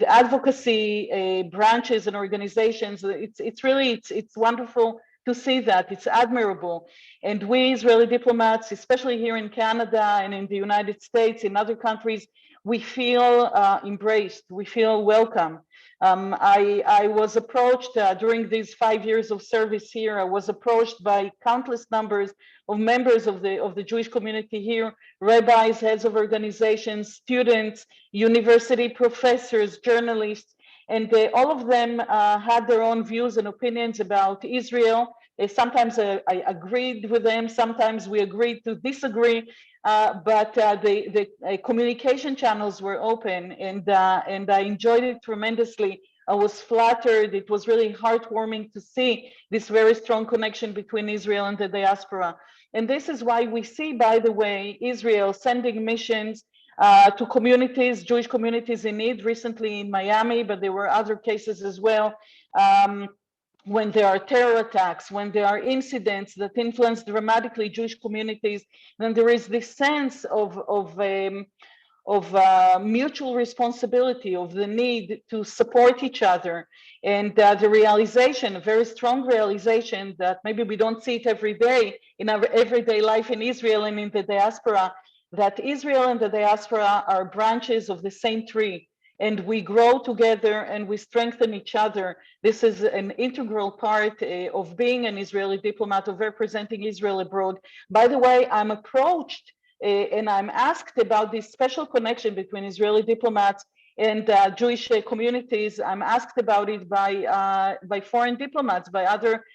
advocacy branches and organizations, it's wonderful to see that. It's admirable. And we Israeli diplomats, especially here in Canada and in the United States, in other countries, we feel embraced, we feel welcome. I was approached during these 5 years of service here, I was approached by countless numbers of members of the Jewish community here, rabbis, heads of organizations, students, university professors, journalists, and all of them had their own views and opinions about Israel. Sometimes I agreed with them, sometimes we agreed to disagree, but the communication channels were open, and I enjoyed it tremendously. I was flattered. It was really heartwarming to see this very strong connection between Israel and the diaspora. And this is why we see, by the way, Israel sending missions to communities, Jewish communities in need, recently in Miami, but there were other cases as well. When there are terror attacks, when there are incidents that influence dramatically Jewish communities, then there is this sense of mutual responsibility, of the need to support each other, and the realization, a very strong realization, that maybe we don't see it every day in our everyday life in Israel and in the diaspora, that Israel and the diaspora are branches of the same tree. And we grow together and we strengthen each other. This is an integral part of being an Israeli diplomat, of representing Israel abroad. By the way, I'm approached and I'm asked about this special connection between Israeli diplomats and Jewish communities. I'm asked about it by foreign diplomats, by other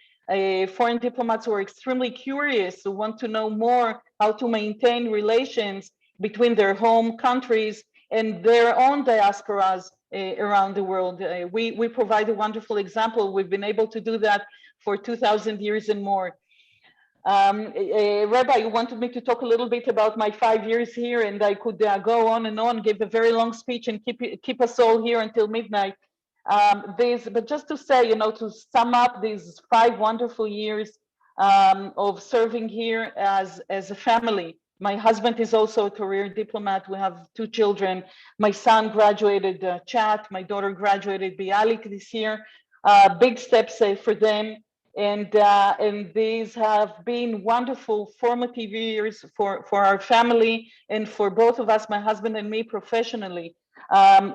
foreign diplomats who are extremely curious, who want to know more how to maintain relations between their home countries and their own diasporas around the world. We provide a wonderful example. We've been able to do that for 2,000 years and more. Rabbi, you wanted me to talk a little bit about my 5 years here, and I could go on and on, give a very long speech and keep us all here until midnight. But just to say, to sum up these 5 wonderful years of serving here as a family. My husband is also a career diplomat. We have 2 children. My son graduated Chat. My daughter graduated Bialik this year. Big steps for them. And these have been wonderful formative years for our family and for both of us, my husband and me, professionally.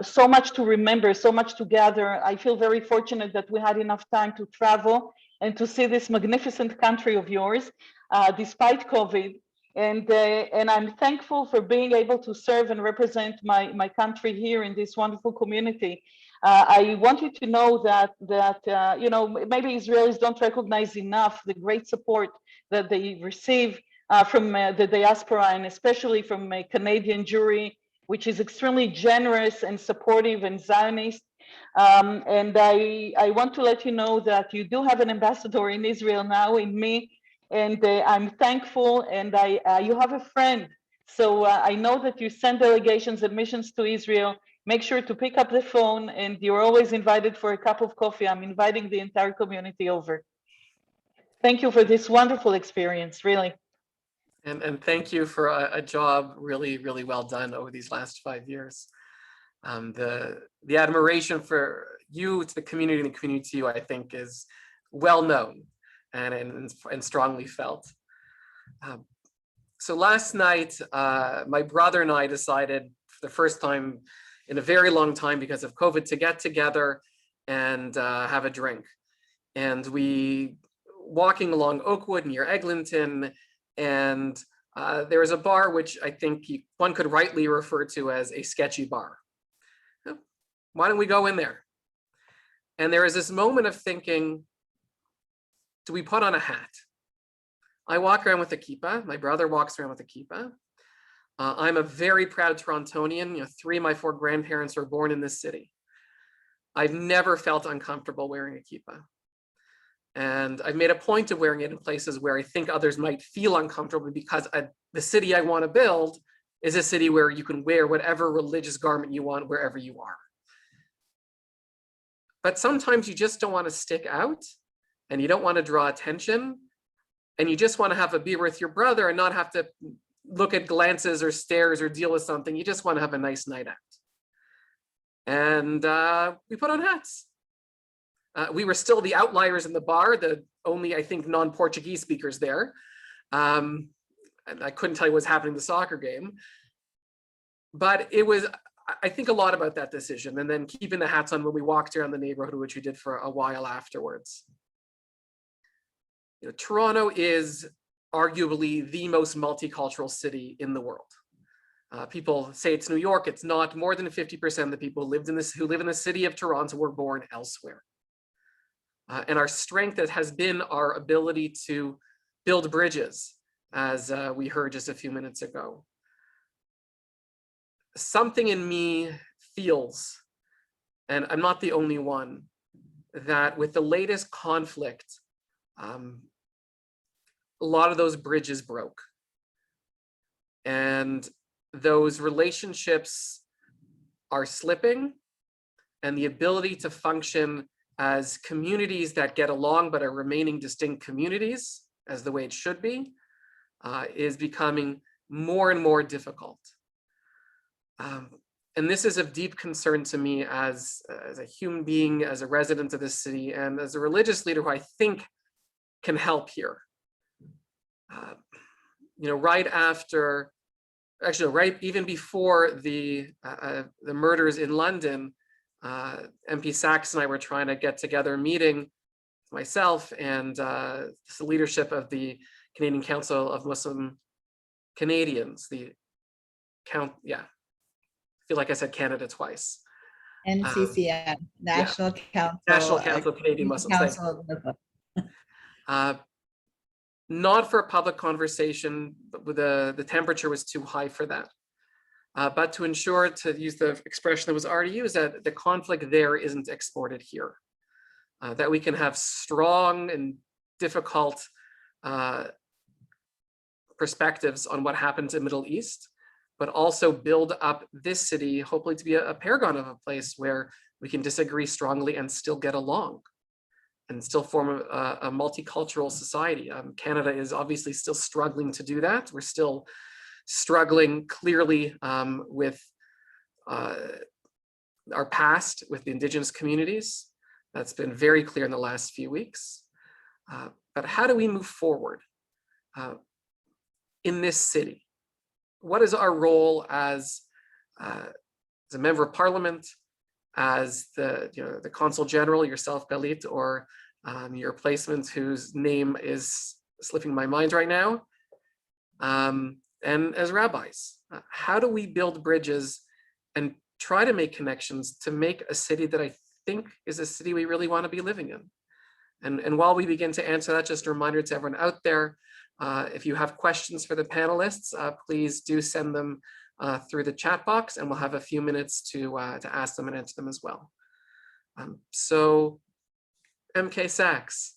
So much to remember, so much to gather. I feel very fortunate that we had enough time to travel and to see this magnificent country of yours, despite COVID. And I'm thankful for being able to serve and represent my country here in this wonderful community. I want you to know that maybe Israelis don't recognize enough the great support that they receive from the diaspora, and especially from a Canadian Jewry, which is extremely generous and supportive and Zionist. And I want to let you know that you do have an ambassador in Israel now, in me. And I'm thankful, and you have a friend. So I know that you send delegations and missions to Israel, make sure to pick up the phone, and you're always invited for a cup of coffee. I'm inviting the entire community over. Thank you for this wonderful experience, really. And thank you for a job really, really well done over these last 5 years. The admiration for you to the community and the community to you, I think, is well known and strongly felt. So last night, my brother and I decided for the first time in a very long time because of COVID to get together and have a drink. And we walking along Oakwood near Eglinton, and there was a bar which I think one could rightly refer to as a sketchy bar. Why don't we go in there? And there is this moment of thinking, do we put on a hat? I walk around with a kippah. My brother walks around with a kippah. I'm a very proud Torontonian. 3 of my 4 grandparents were born in this city. I've never felt uncomfortable wearing a kippah. And I've made a point of wearing it in places where I think others might feel uncomfortable, because the city I want to build is a city where you can wear whatever religious garment you want wherever you are. But sometimes you just don't want to stick out, and you don't want to draw attention, and you just want to have a beer with your brother and not have to look at glances or stares or deal with something. You just want to have a nice night out. And we put on hats. We were still the outliers in the bar, the only, I think, non-Portuguese speakers there. And I couldn't tell you what was happening in the soccer game. But it was, I think, a lot about that decision, and then keeping the hats on when we walked around the neighborhood, which we did for a while afterwards. Toronto is arguably the most multicultural city in the world. People say it's New York. It's not. More than 50% of the people who live in the city of Toronto were born elsewhere. And our strength has been our ability to build bridges, as we heard just a few minutes ago. Something in me feels, and I'm not the only one, that with the latest conflict, a lot of those bridges broke. And those relationships are slipping, and the ability to function as communities that get along but are remaining distinct communities, as the way it should be, is becoming more and more difficult. And this is of deep concern to me as a human being, as a resident of this city, and as a religious leader who I think can help here. Right after, actually, right even before the murders in London, MP Sachs and I were trying to get together a meeting, myself and the leadership of the Canadian Council of Muslim Canadians, I feel like I said Canada twice. NCCM, National Council. National Council of Canadian Muslims. Council of Not for a public conversation, but the temperature was too high for that. But to ensure, to use the expression that was already used, that the conflict there isn't exported here. That we can have strong and difficult perspectives on what happens in the Middle East, but also build up this city, hopefully to be a paragon of a place where we can disagree strongly and still get along and still form a multicultural society. Canada is obviously still struggling to do that. We're still struggling clearly with our past with the Indigenous communities. That's been very clear in the last few weeks. But how do we move forward in this city? What is our role as a member of parliament, as the Consul General, yourself, Galit, or your replacement, whose name is slipping my mind right now, and as rabbis? How do we build bridges and try to make connections to make a city that I think is a city we really want to be living in? And while we begin to answer that, just a reminder to everyone out there, if you have questions for the panelists, please do send them through the chat box, and we'll have a few minutes to ask them and answer them as well. So MP Sachs,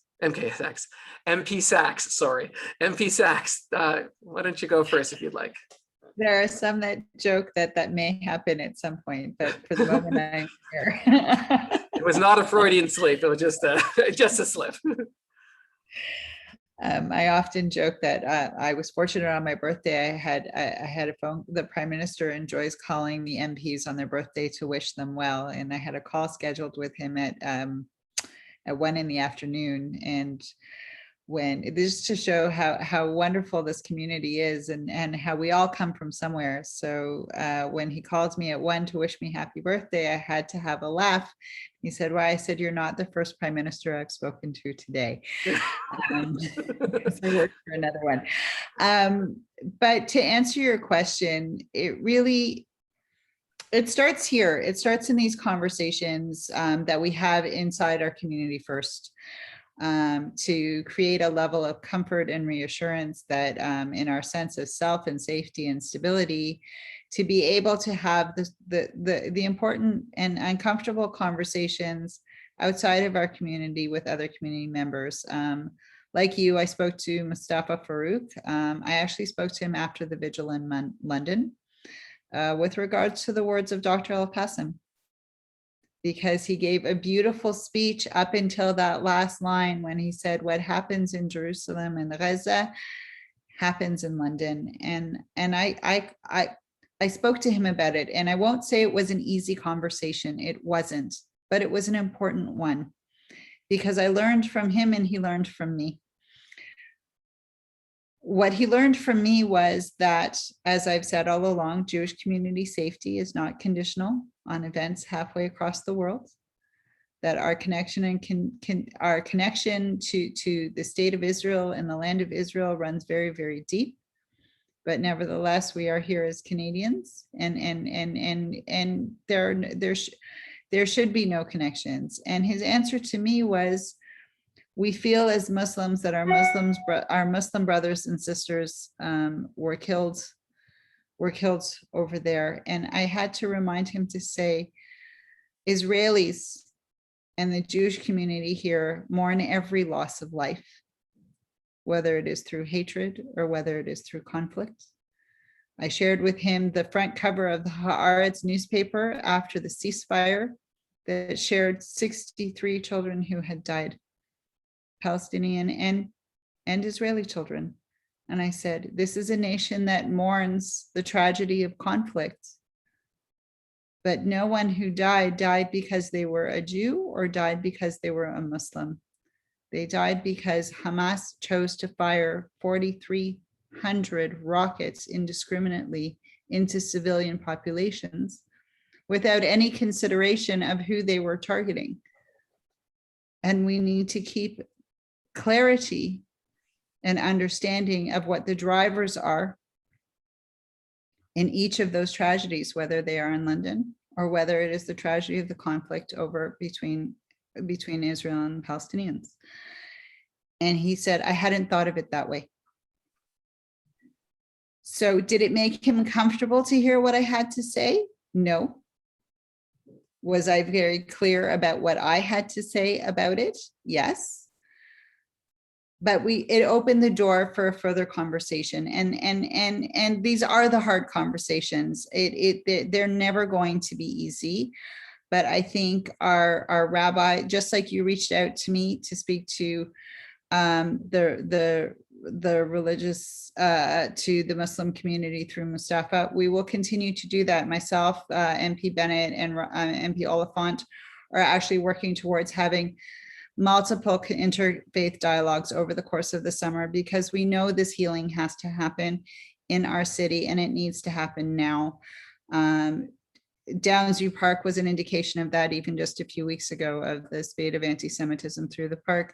why don't you go first if you'd like? There are some that joke that that may happen at some point, but for the moment I'm here. It was not a Freudian slip. It was just just a slip. I often joke that I was fortunate on my birthday. I had a phone. The Prime Minister enjoys calling the MPs on their birthday to wish them well, and I had a call scheduled with him at 1 in the afternoon. And when this to show how wonderful this community is and how we all come from somewhere. So when he calls me at 1 to wish me happy birthday, I had to have a laugh. He said, "Why?" I said, "You're not the first Prime Minister I've spoken to today." Because I work for another one. But to answer your question, it starts here. It starts in these conversations that we have inside our community first. To create a level of comfort and reassurance that in our sense of self and safety and stability, to be able to have the important and uncomfortable conversations outside of our community with other community members. Like you, I spoke to Mustafa Farouk. I actually spoke to him after the vigil in London with regards to the words of Dr. El-Qassem, because he gave a beautiful speech up until that last line when he said, "What happens in Jerusalem and Gaza happens in London." And I spoke to him about it, and I won't say it was an easy conversation. It wasn't, but it was an important one because I learned from him and he learned from me. What he learned from me was that, as I've said all along, Jewish community safety is not conditional on events halfway across the world, that our connection and our connection to the state of Israel and the land of Israel runs very, very deep. But nevertheless, we are here as Canadians, and there should be no connections. And his answer to me was, we feel as Muslims that our Muslim brothers and sisters were killed over there. And I had to remind him to say, Israelis and the Jewish community here mourn every loss of life, whether it is through hatred or whether it is through conflict. I shared with him the front cover of the Haaretz newspaper after the ceasefire that shared 63 children who had died, Palestinian and Israeli children. And I said, this is a nation that mourns the tragedy of conflict, but no one who died because they were a Jew or died because they were a Muslim. They died because Hamas chose to fire 4,300 rockets indiscriminately into civilian populations without any consideration of who they were targeting. And we need to keep clarity and understanding of what the drivers are in each of those tragedies, whether they are in London or whether it is the tragedy of the conflict over between Israel and Palestinians. And he said, I hadn't thought of it that way. So did it make him comfortable to hear what I had to say? No. Was I very clear about what I had to say about it? Yes. But it opened the door for a further conversation, and these are the hard conversations. They're never going to be easy, but I think our rabbi, just like you reached out to me to speak to the religious to the Muslim community through Mustafa, we will continue to do that. Myself, MP Bennett, and MP Oliphant are actually working towards having multiple interfaith dialogues over the course of the summer, because we know this healing has to happen in our city and it needs to happen now. Downsview Park was an indication of that even just a few weeks ago, of the spate of anti-Semitism through the park.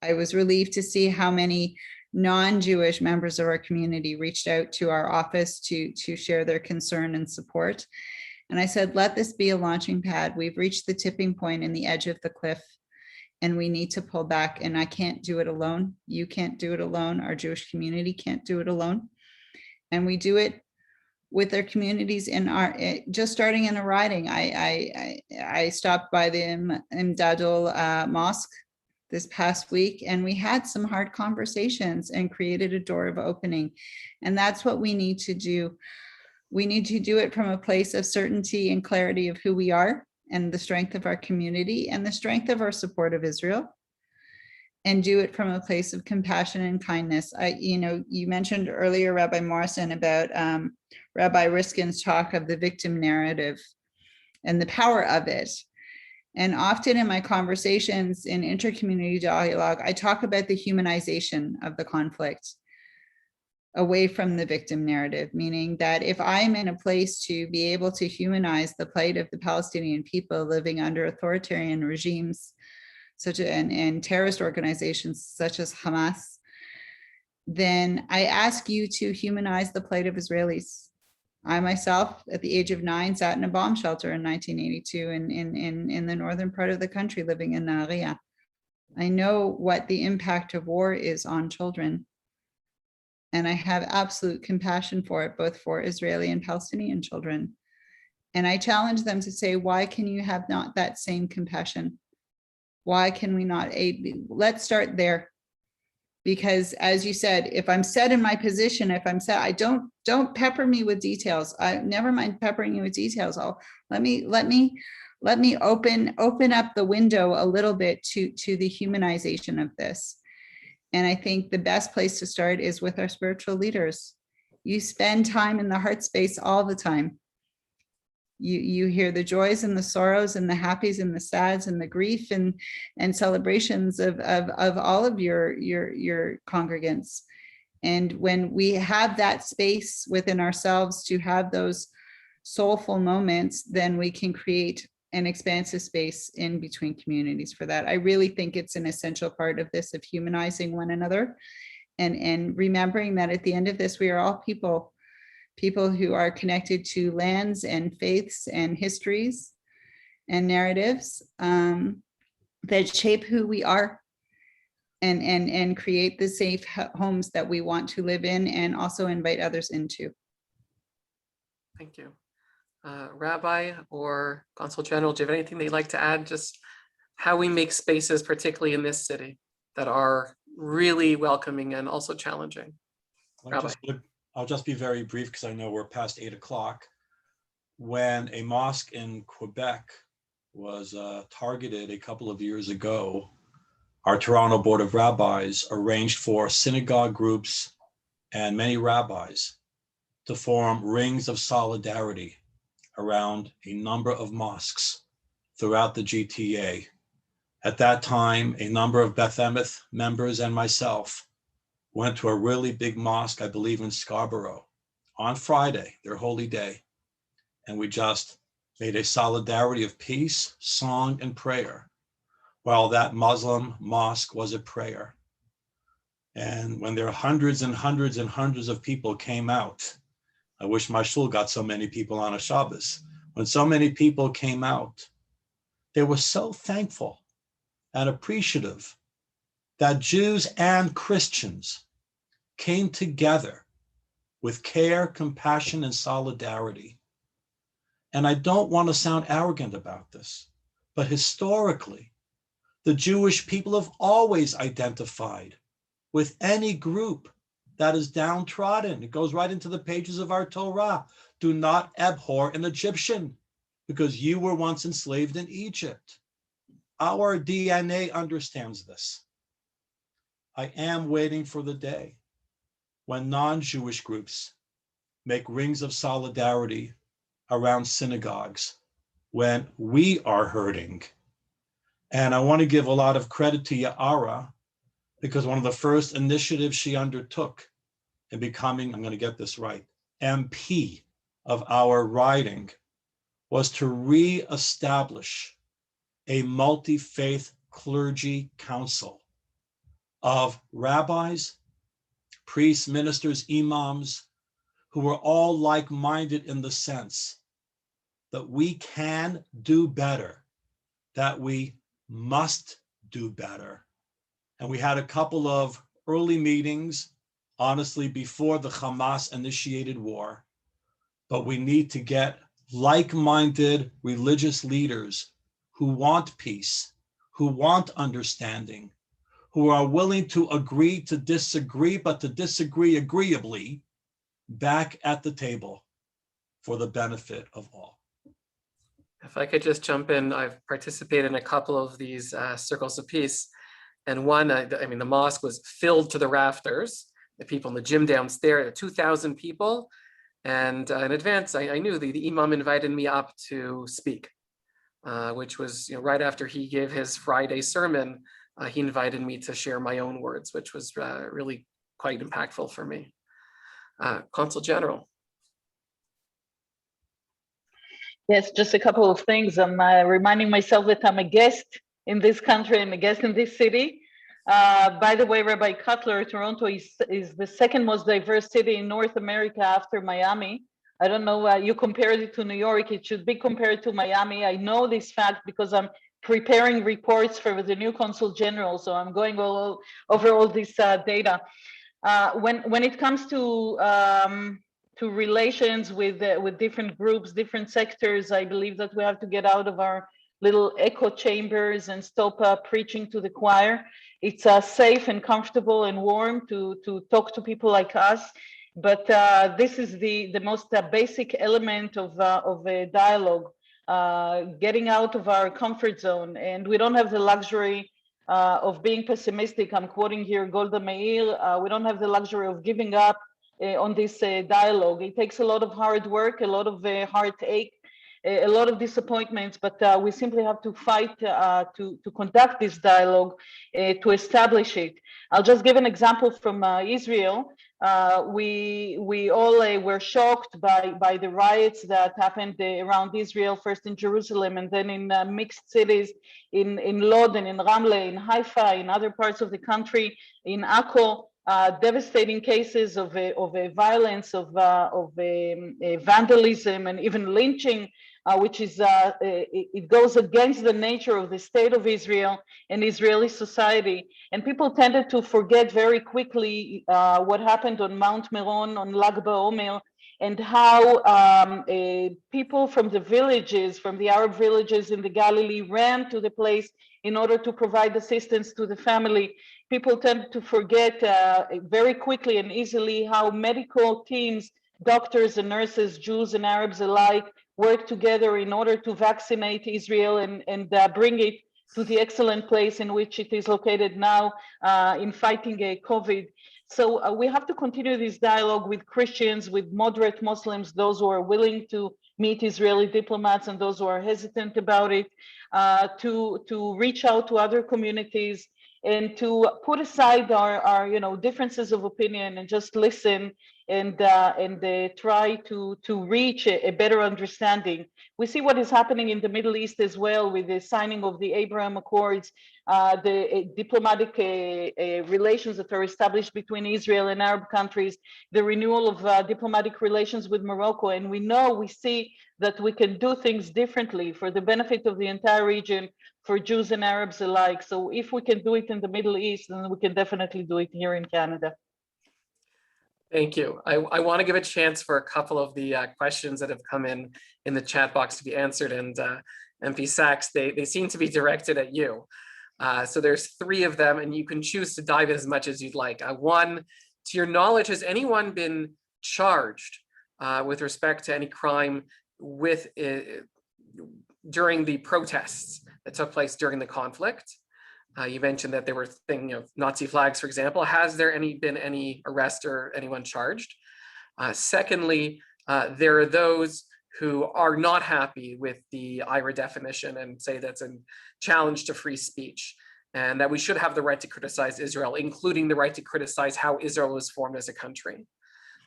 I was relieved to see how many non-Jewish members of our community reached out to our office to share their concern and support. And I said, let this be a launching pad. We've reached the tipping point in the edge of the cliff, and we need to pull back, and I can't do it alone. You can't do it alone. Our Jewish community can't do it alone. And we do it with our communities in our, just starting in a riding. I stopped by the Imdadul Mosque this past week, and we had some hard conversations and created a door of opening. And that's what we need to do. We need to do it from a place of certainty and clarity of who we are and the strength of our community and the strength of our support of Israel, and do it from a place of compassion and kindness. You mentioned earlier, Rabbi Morrison, about Rabbi Riskin's talk of the victim narrative and the power of it. And often in my conversations in intercommunity dialogue, I talk about the humanization of the conflict away from the victim narrative, meaning that if I'm in a place to be able to humanize the plight of the Palestinian people living under authoritarian regimes, and terrorist organizations such as Hamas, then I ask you to humanize the plight of Israelis. I myself, at the age of 9, sat in a bomb shelter in 1982 in the northern part of the country, living in Nahariya. I know what the impact of war is on children, and I have absolute compassion for it, both for Israeli and Palestinian children. And I challenge them to say, why can you have not that same compassion? Why can we not aid? Let's start there. Because as you said, if I'm set in my position, if I'm set, don't pepper me with details. I never mind peppering you with details. Let me open up the window a little bit to the humanization of this. And I think the best place to start is with our spiritual leaders. You spend time in the heart space all the time. You hear the joys and the sorrows and the happies and the sads and the grief and celebrations of all of your congregants. And when we have that space within ourselves to have those soulful moments, then we can create an expansive space in between communities for that. I really think it's an essential part of this, of humanizing one another and remembering that at the end of this, we are all people who are connected to lands and faiths and histories and narratives that shape who we are and create the safe homes that we want to live in and also invite others into. Thank you. Rabbi or Consul General, do you have anything that you'd like to add? Just how we make spaces, particularly in this city, that are really welcoming and also challenging. I'll just be very brief because I know we're past 8 o'clock. When a mosque in Quebec was targeted a couple of years ago, our Toronto Board of Rabbis arranged for synagogue groups and many rabbis to form rings of solidarity around a number of mosques throughout the GTA. At that time, a number of Beth Emeth members and myself went to a really big mosque, I believe in Scarborough, on Friday, their holy day. And we just made a solidarity of peace, song, and prayer, while that Muslim mosque was at prayer. And when there are hundreds and hundreds and hundreds of people came out, I wish my shul got so many people on a Shabbos. When so many people came out, they were so thankful and appreciative that Jews and Christians came together with care, compassion, and solidarity. And I don't want to sound arrogant about this, but historically, the Jewish people have always identified with any group that is downtrodden. It goes right into the pages of our Torah. Do not abhor an Egyptian because you were once enslaved in Egypt. Our DNA understands this. I am waiting for the day when non-Jewish groups make rings of solidarity around synagogues when we are hurting. And I want to give a lot of credit to Ya'ara because one of the first initiatives she undertook in becoming, I'm going to get this right, MP of our riding was to reestablish a multi-faith clergy council of rabbis, priests, ministers, imams, who were all like-minded in the sense that we can do better, that we must do better. And we had a couple of early meetings, honestly, before the Hamas initiated war, but we need to get like-minded religious leaders who want peace, who want understanding, who are willing to agree to disagree, but to disagree agreeably, back at the table for the benefit of all. If I could just jump in, I've participated in a couple of these circles of peace. And one, I mean, the mosque was filled to the rafters. The people in the gym downstairs, 2,000 people. And in advance, I knew the imam invited me up to speak, which was right after he gave his Friday sermon. He invited me to share my own words, which was really quite impactful for me. Consul General. Yes, just a couple of things. I'm reminding myself that I'm a guest in this country and a guest in this city. By the way, Rabbi Cutler, Toronto is the second most diverse city in North America after Miami. I don't know, you compared it to New York, it should be compared to Miami. I know this fact because I'm preparing reports for the new Consul General, so I'm going over all this data. When it comes to relations with different groups, different sectors, I believe that we have to get out of our little echo chambers and stop preaching to the choir. It's safe and comfortable and warm to talk to people like us, but this is the most basic element of a dialogue, getting out of our comfort zone. And we don't have the luxury of being pessimistic. I'm quoting here Golda Meir. We don't have the luxury of giving up on this dialogue. It takes a lot of hard work, a lot of heartache, a lot of disappointments, but we simply have to fight to conduct this dialogue, to establish it. I'll just give an example from Israel. We all were shocked by the riots that happened around Israel, first in Jerusalem and then in mixed cities in Lod and in Ramle, in Haifa, in other parts of the country, in Akko. Devastating cases of violence, of vandalism, and even lynching, which is it goes against the nature of the state of Israel and Israeli society. And people tended to forget very quickly what happened on Mount Meron on Lag BaOmer, and how people from the villages, from the Arab villages in the Galilee, ran to the place in order to provide assistance to the family. People tend to forget very quickly and easily how medical teams, doctors and nurses, Jews and Arabs alike, work together in order to vaccinate Israel and bring it to the excellent place in which it is located now in fighting COVID. So we have to continue this dialogue with Christians, with moderate Muslims, those who are willing to meet Israeli diplomats and those who are hesitant about it, to reach out to other communities and to put aside our differences of opinion and just listen and try to reach a better understanding. We see what is happening in the Middle East as well with the signing of the Abraham Accords, the diplomatic relations that are established between Israel and Arab countries, the renewal of diplomatic relations with Morocco. And we see that we can do things differently for the benefit of the entire region, for Jews and Arabs alike. So if we can do it in the Middle East, then we can definitely do it here in Canada. Thank you. I want to give a chance for a couple of the questions that have come in the chat box to be answered. And MP Sachs, they seem to be directed at you. So there's 3 of them, and you can choose to dive in as much as you'd like. One, to your knowledge, has anyone been charged with respect to any crime during the protests that took place during the conflict? You mentioned that there were Nazi flags, for example. Has there been any arrest or anyone charged? Secondly, there are those who are not happy with the IRA definition and say that's a challenge to free speech, and that we should have the right to criticize Israel, including the right to criticize how Israel was formed as a country.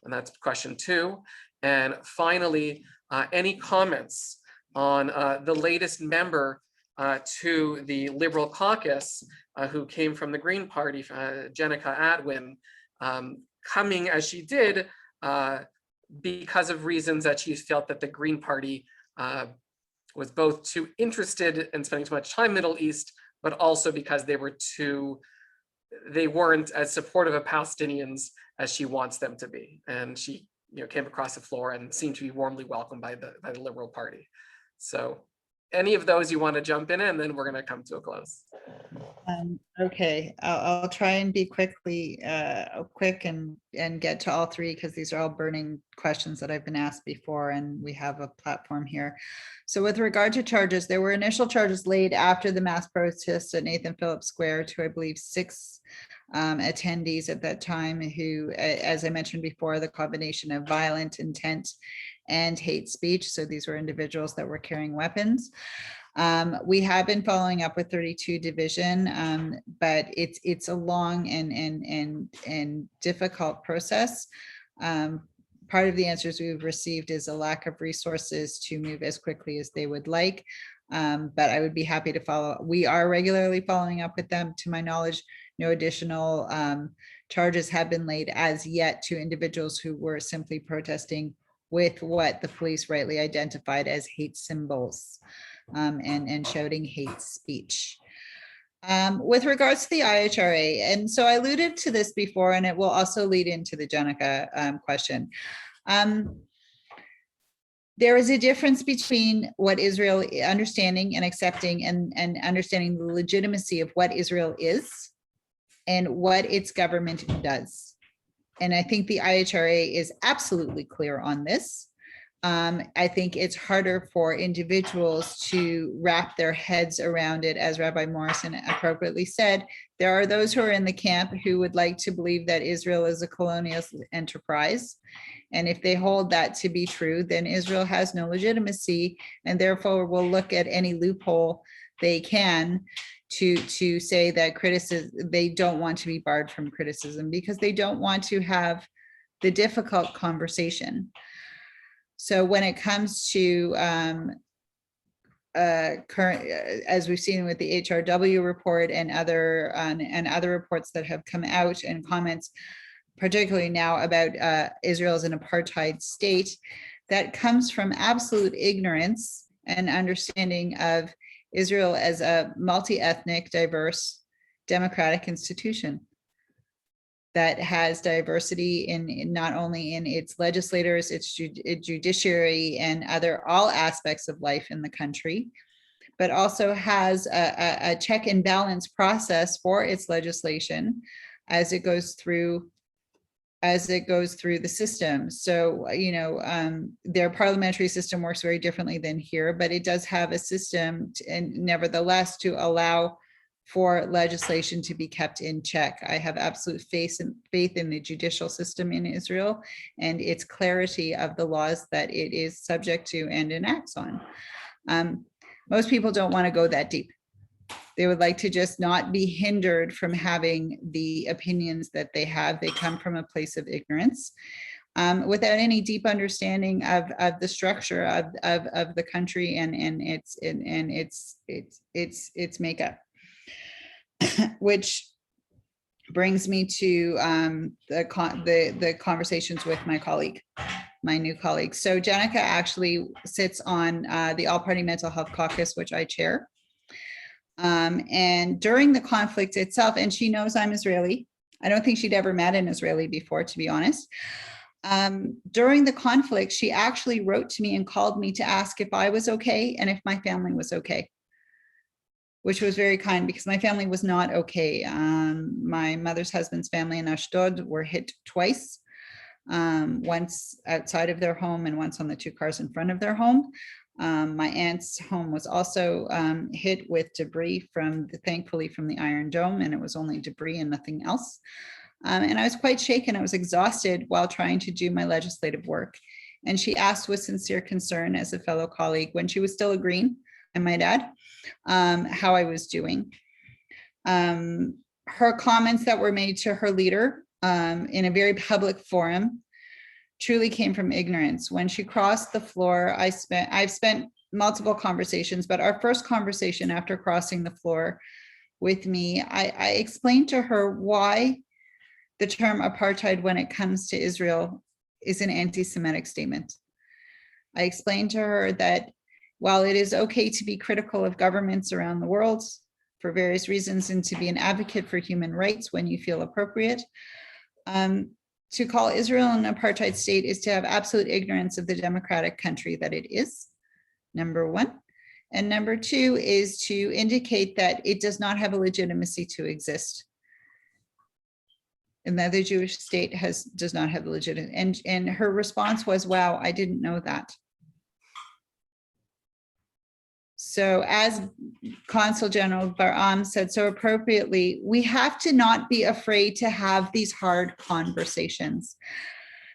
And that's question 2. And finally, any comments on the latest member to the Liberal caucus who came from the Green Party, Jenica Atwin, coming as she did because of reasons that she felt that the Green Party was both too interested in spending too much time in the Middle East, but also because they weren't as supportive of Palestinians as she wants them to be. And she came across the floor and seemed to be warmly welcomed by the Liberal Party. So any of those you want to jump in, and then we're going to come to a close. Okay, I'll try and be quick and get to all three because these are all burning questions that I've been asked before and we have a platform here. So with regard to charges, there were initial charges laid after the mass protests at Nathan Phillips Square to, I believe, 6 attendees at that time who, as I mentioned before, the combination of violent intent and hate speech. So these were individuals that were carrying weapons. We have been following up with 32 Division, but it's a long and difficult process. Part of the answers we've received is a lack of resources to move as quickly as they would like. But I would be happy to follow. We are regularly following up with them. To my knowledge, no additional charges have been laid as yet to individuals who were simply protesting with what the police rightly identified as hate symbols. And shouting hate speech. With regards to the IHRA, and so I alluded to this before, and it will also lead into the Jenica question. There is a difference between what Israel understanding and accepting and understanding the legitimacy of what Israel is and what its government does. And I think the IHRA is absolutely clear on this. I think it's harder for individuals to wrap their heads around it. As Rabbi Morrison appropriately said, there are those who are in the camp who would like to believe that Israel is a colonial enterprise. And if they hold that to be true, then Israel has no legitimacy and therefore will look at any loophole they can to say that they don't want to be barred from criticism because they don't want to have the difficult conversation. So when it comes to current, as we've seen with the HRW report and other reports that have come out and comments, particularly now about Israel as an apartheid state, that comes from absolute ignorance and understanding of Israel as a multi-ethnic, diverse, democratic institution that has diversity in not only in its legislators, its judiciary, and all aspects of life in the country, but also has a check and balance process for its legislation as it goes through the system. So, their parliamentary system works very differently than here, but it does have a system and nevertheless to allow for legislation to be kept in check. I have absolute faith in the judicial system in Israel and its clarity of the laws that it is subject to and enacts on. Most people don't want to go that deep. They would like to just not be hindered from having the opinions that they have. They come from a place of ignorance, without any deep understanding of the structure of the country and its makeup. Which brings me to the conversations with my new colleague. So Jenica actually sits on the All-Party Mental Health Caucus, which I chair. And during the conflict itself, and she knows I'm Israeli. I don't think she'd ever met an Israeli before, to be honest. During the conflict, she actually wrote to me and called me to ask if I was okay and if my family was okay, which was very kind because my family was not okay. My mother's husband's family in Ashdod were hit twice, once outside of their home and once on the 2 cars in front of their home. My aunt's home was also hit with debris thankfully from the Iron Dome, and it was only debris and nothing else. And I was quite shaken. I was exhausted while trying to do my legislative work. And she asked with sincere concern as a fellow colleague, when she was still a Green, I might add, how I was doing. Her comments that were made to her leader in a very public forum truly came from ignorance. When she crossed the floor, I've spent multiple conversations, but our first conversation after crossing the floor with me, I explained to her why the term apartheid when it comes to Israel is an anti-Semitic statement. I explained to her that while it is okay to be critical of governments around the world for various reasons and to be an advocate for human rights when you feel appropriate, to call Israel an apartheid state is to have absolute ignorance of the democratic country that it is, number one. And number two is to indicate that it does not have a legitimacy to exist. And that the Jewish state does not have the legitimacy. And her response was, wow, I didn't know that. So as Consul General Baram said so appropriately, we have to not be afraid to have these hard conversations.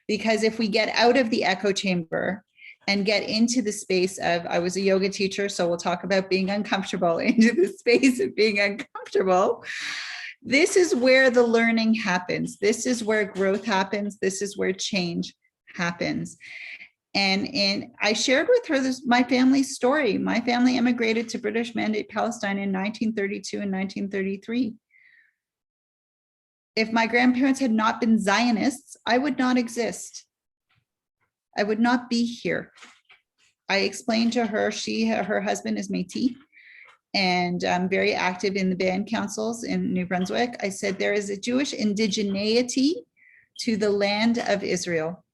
Because if we get out of the echo chamber and get into the space of, I was a yoga teacher, so we'll talk about being uncomfortable, into the space of being uncomfortable, this is where the learning happens. This is where growth happens. This is where change happens. And I shared with her my family's story. My family immigrated to British Mandate Palestine in 1932 and 1933. If my grandparents had not been Zionists, I would not exist. I would not be here. I explained to her, her husband is Métis and very active in the band councils in New Brunswick. I said, there is a Jewish indigeneity to the land of Israel.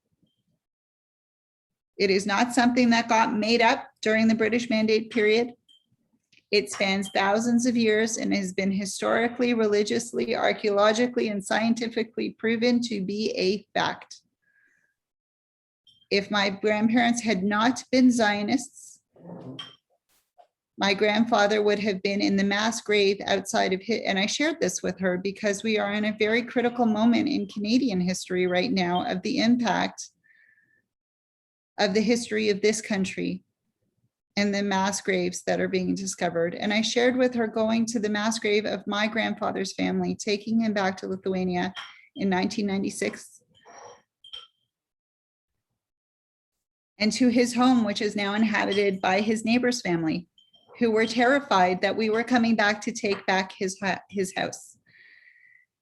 It is not something that got made up during the British Mandate period. It spans thousands of years and has been historically, religiously, archaeologically, and scientifically proven to be a fact. If my grandparents had not been Zionists, my grandfather would have been in the mass grave outside of his, and I shared this with her because we are in a very critical moment in Canadian history right now of the impact of the history of this country and the mass graves that are being discovered. And I shared with her going to the mass grave of my grandfather's family, taking him back to Lithuania in 1996. And to his home, which is now inhabited by his neighbor's family, who were terrified that we were coming back to take back his house.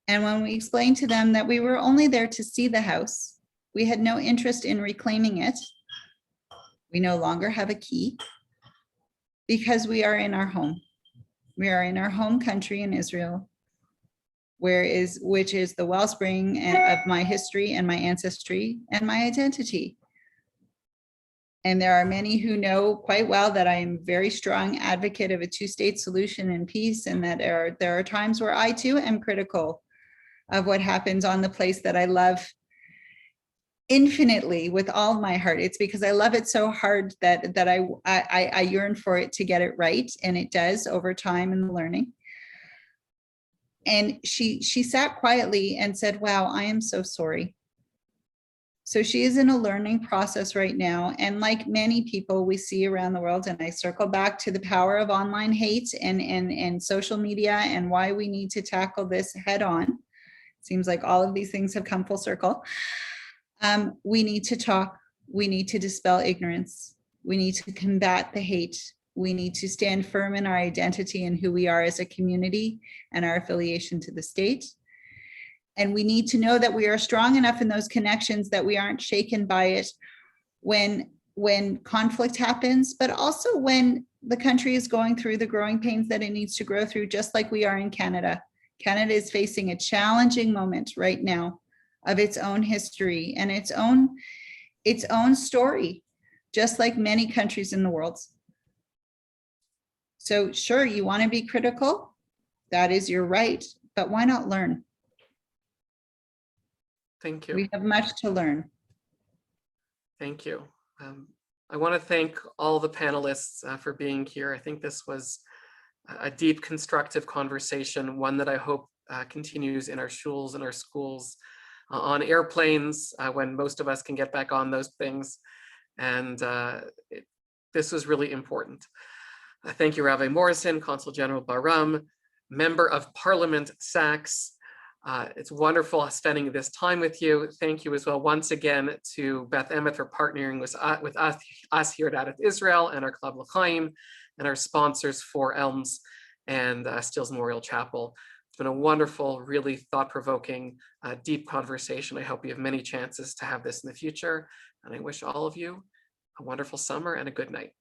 And when we explained to them that we were only there to see the house, we had no interest in reclaiming it. We no longer have a key because we are in our home. We are in our home country in Israel, which is the wellspring of my history and my ancestry and my identity. And there are many who know quite well that I am a very strong advocate of a two-state solution and peace, and that there are times where I too am critical of what happens on the place that I love infinitely with all my heart. It's because I love it so hard that I yearn for it to get it right, and it does over time in the learning. And she sat quietly and said, wow, I am so sorry. So she is in a learning process right now. And like many people we see around the world, and I circle back to the power of online hate and social media and why we need to tackle this head on. Seems like all of these things have come full circle. We need to talk. We need to dispel ignorance. We need to combat the hate. We need to stand firm in our identity and who we are as a community and our affiliation to the state. And we need to know that we are strong enough in those connections that we aren't shaken by it when conflict happens, but also when the country is going through the growing pains that it needs to grow through, just like we are in Canada. Canada is facing a challenging moment right now of its own history and its own story, just like many countries in the world. So sure, you want to be critical, that is your right, but why not learn? Thank you. We have much to learn. Thank you. I want to thank all the panelists for being here. I think this was a deep, constructive conversation, one that I hope continues in our shuls and our schools, on airplanes, when most of us can get back on those things. And this was really important. Thank you, Rabbi Morrison, Consul General Baram, Member of Parliament Sachs. It's wonderful spending this time with you. Thank you as well once again to Beth Emeth for partnering with us here at Adath Israel and our Club L'Chaim, and our sponsors for Elms and Stills Memorial Chapel. It's been a wonderful, really thought-provoking, deep conversation. I hope you have many chances to have this in the future. And I wish all of you a wonderful summer and a good night.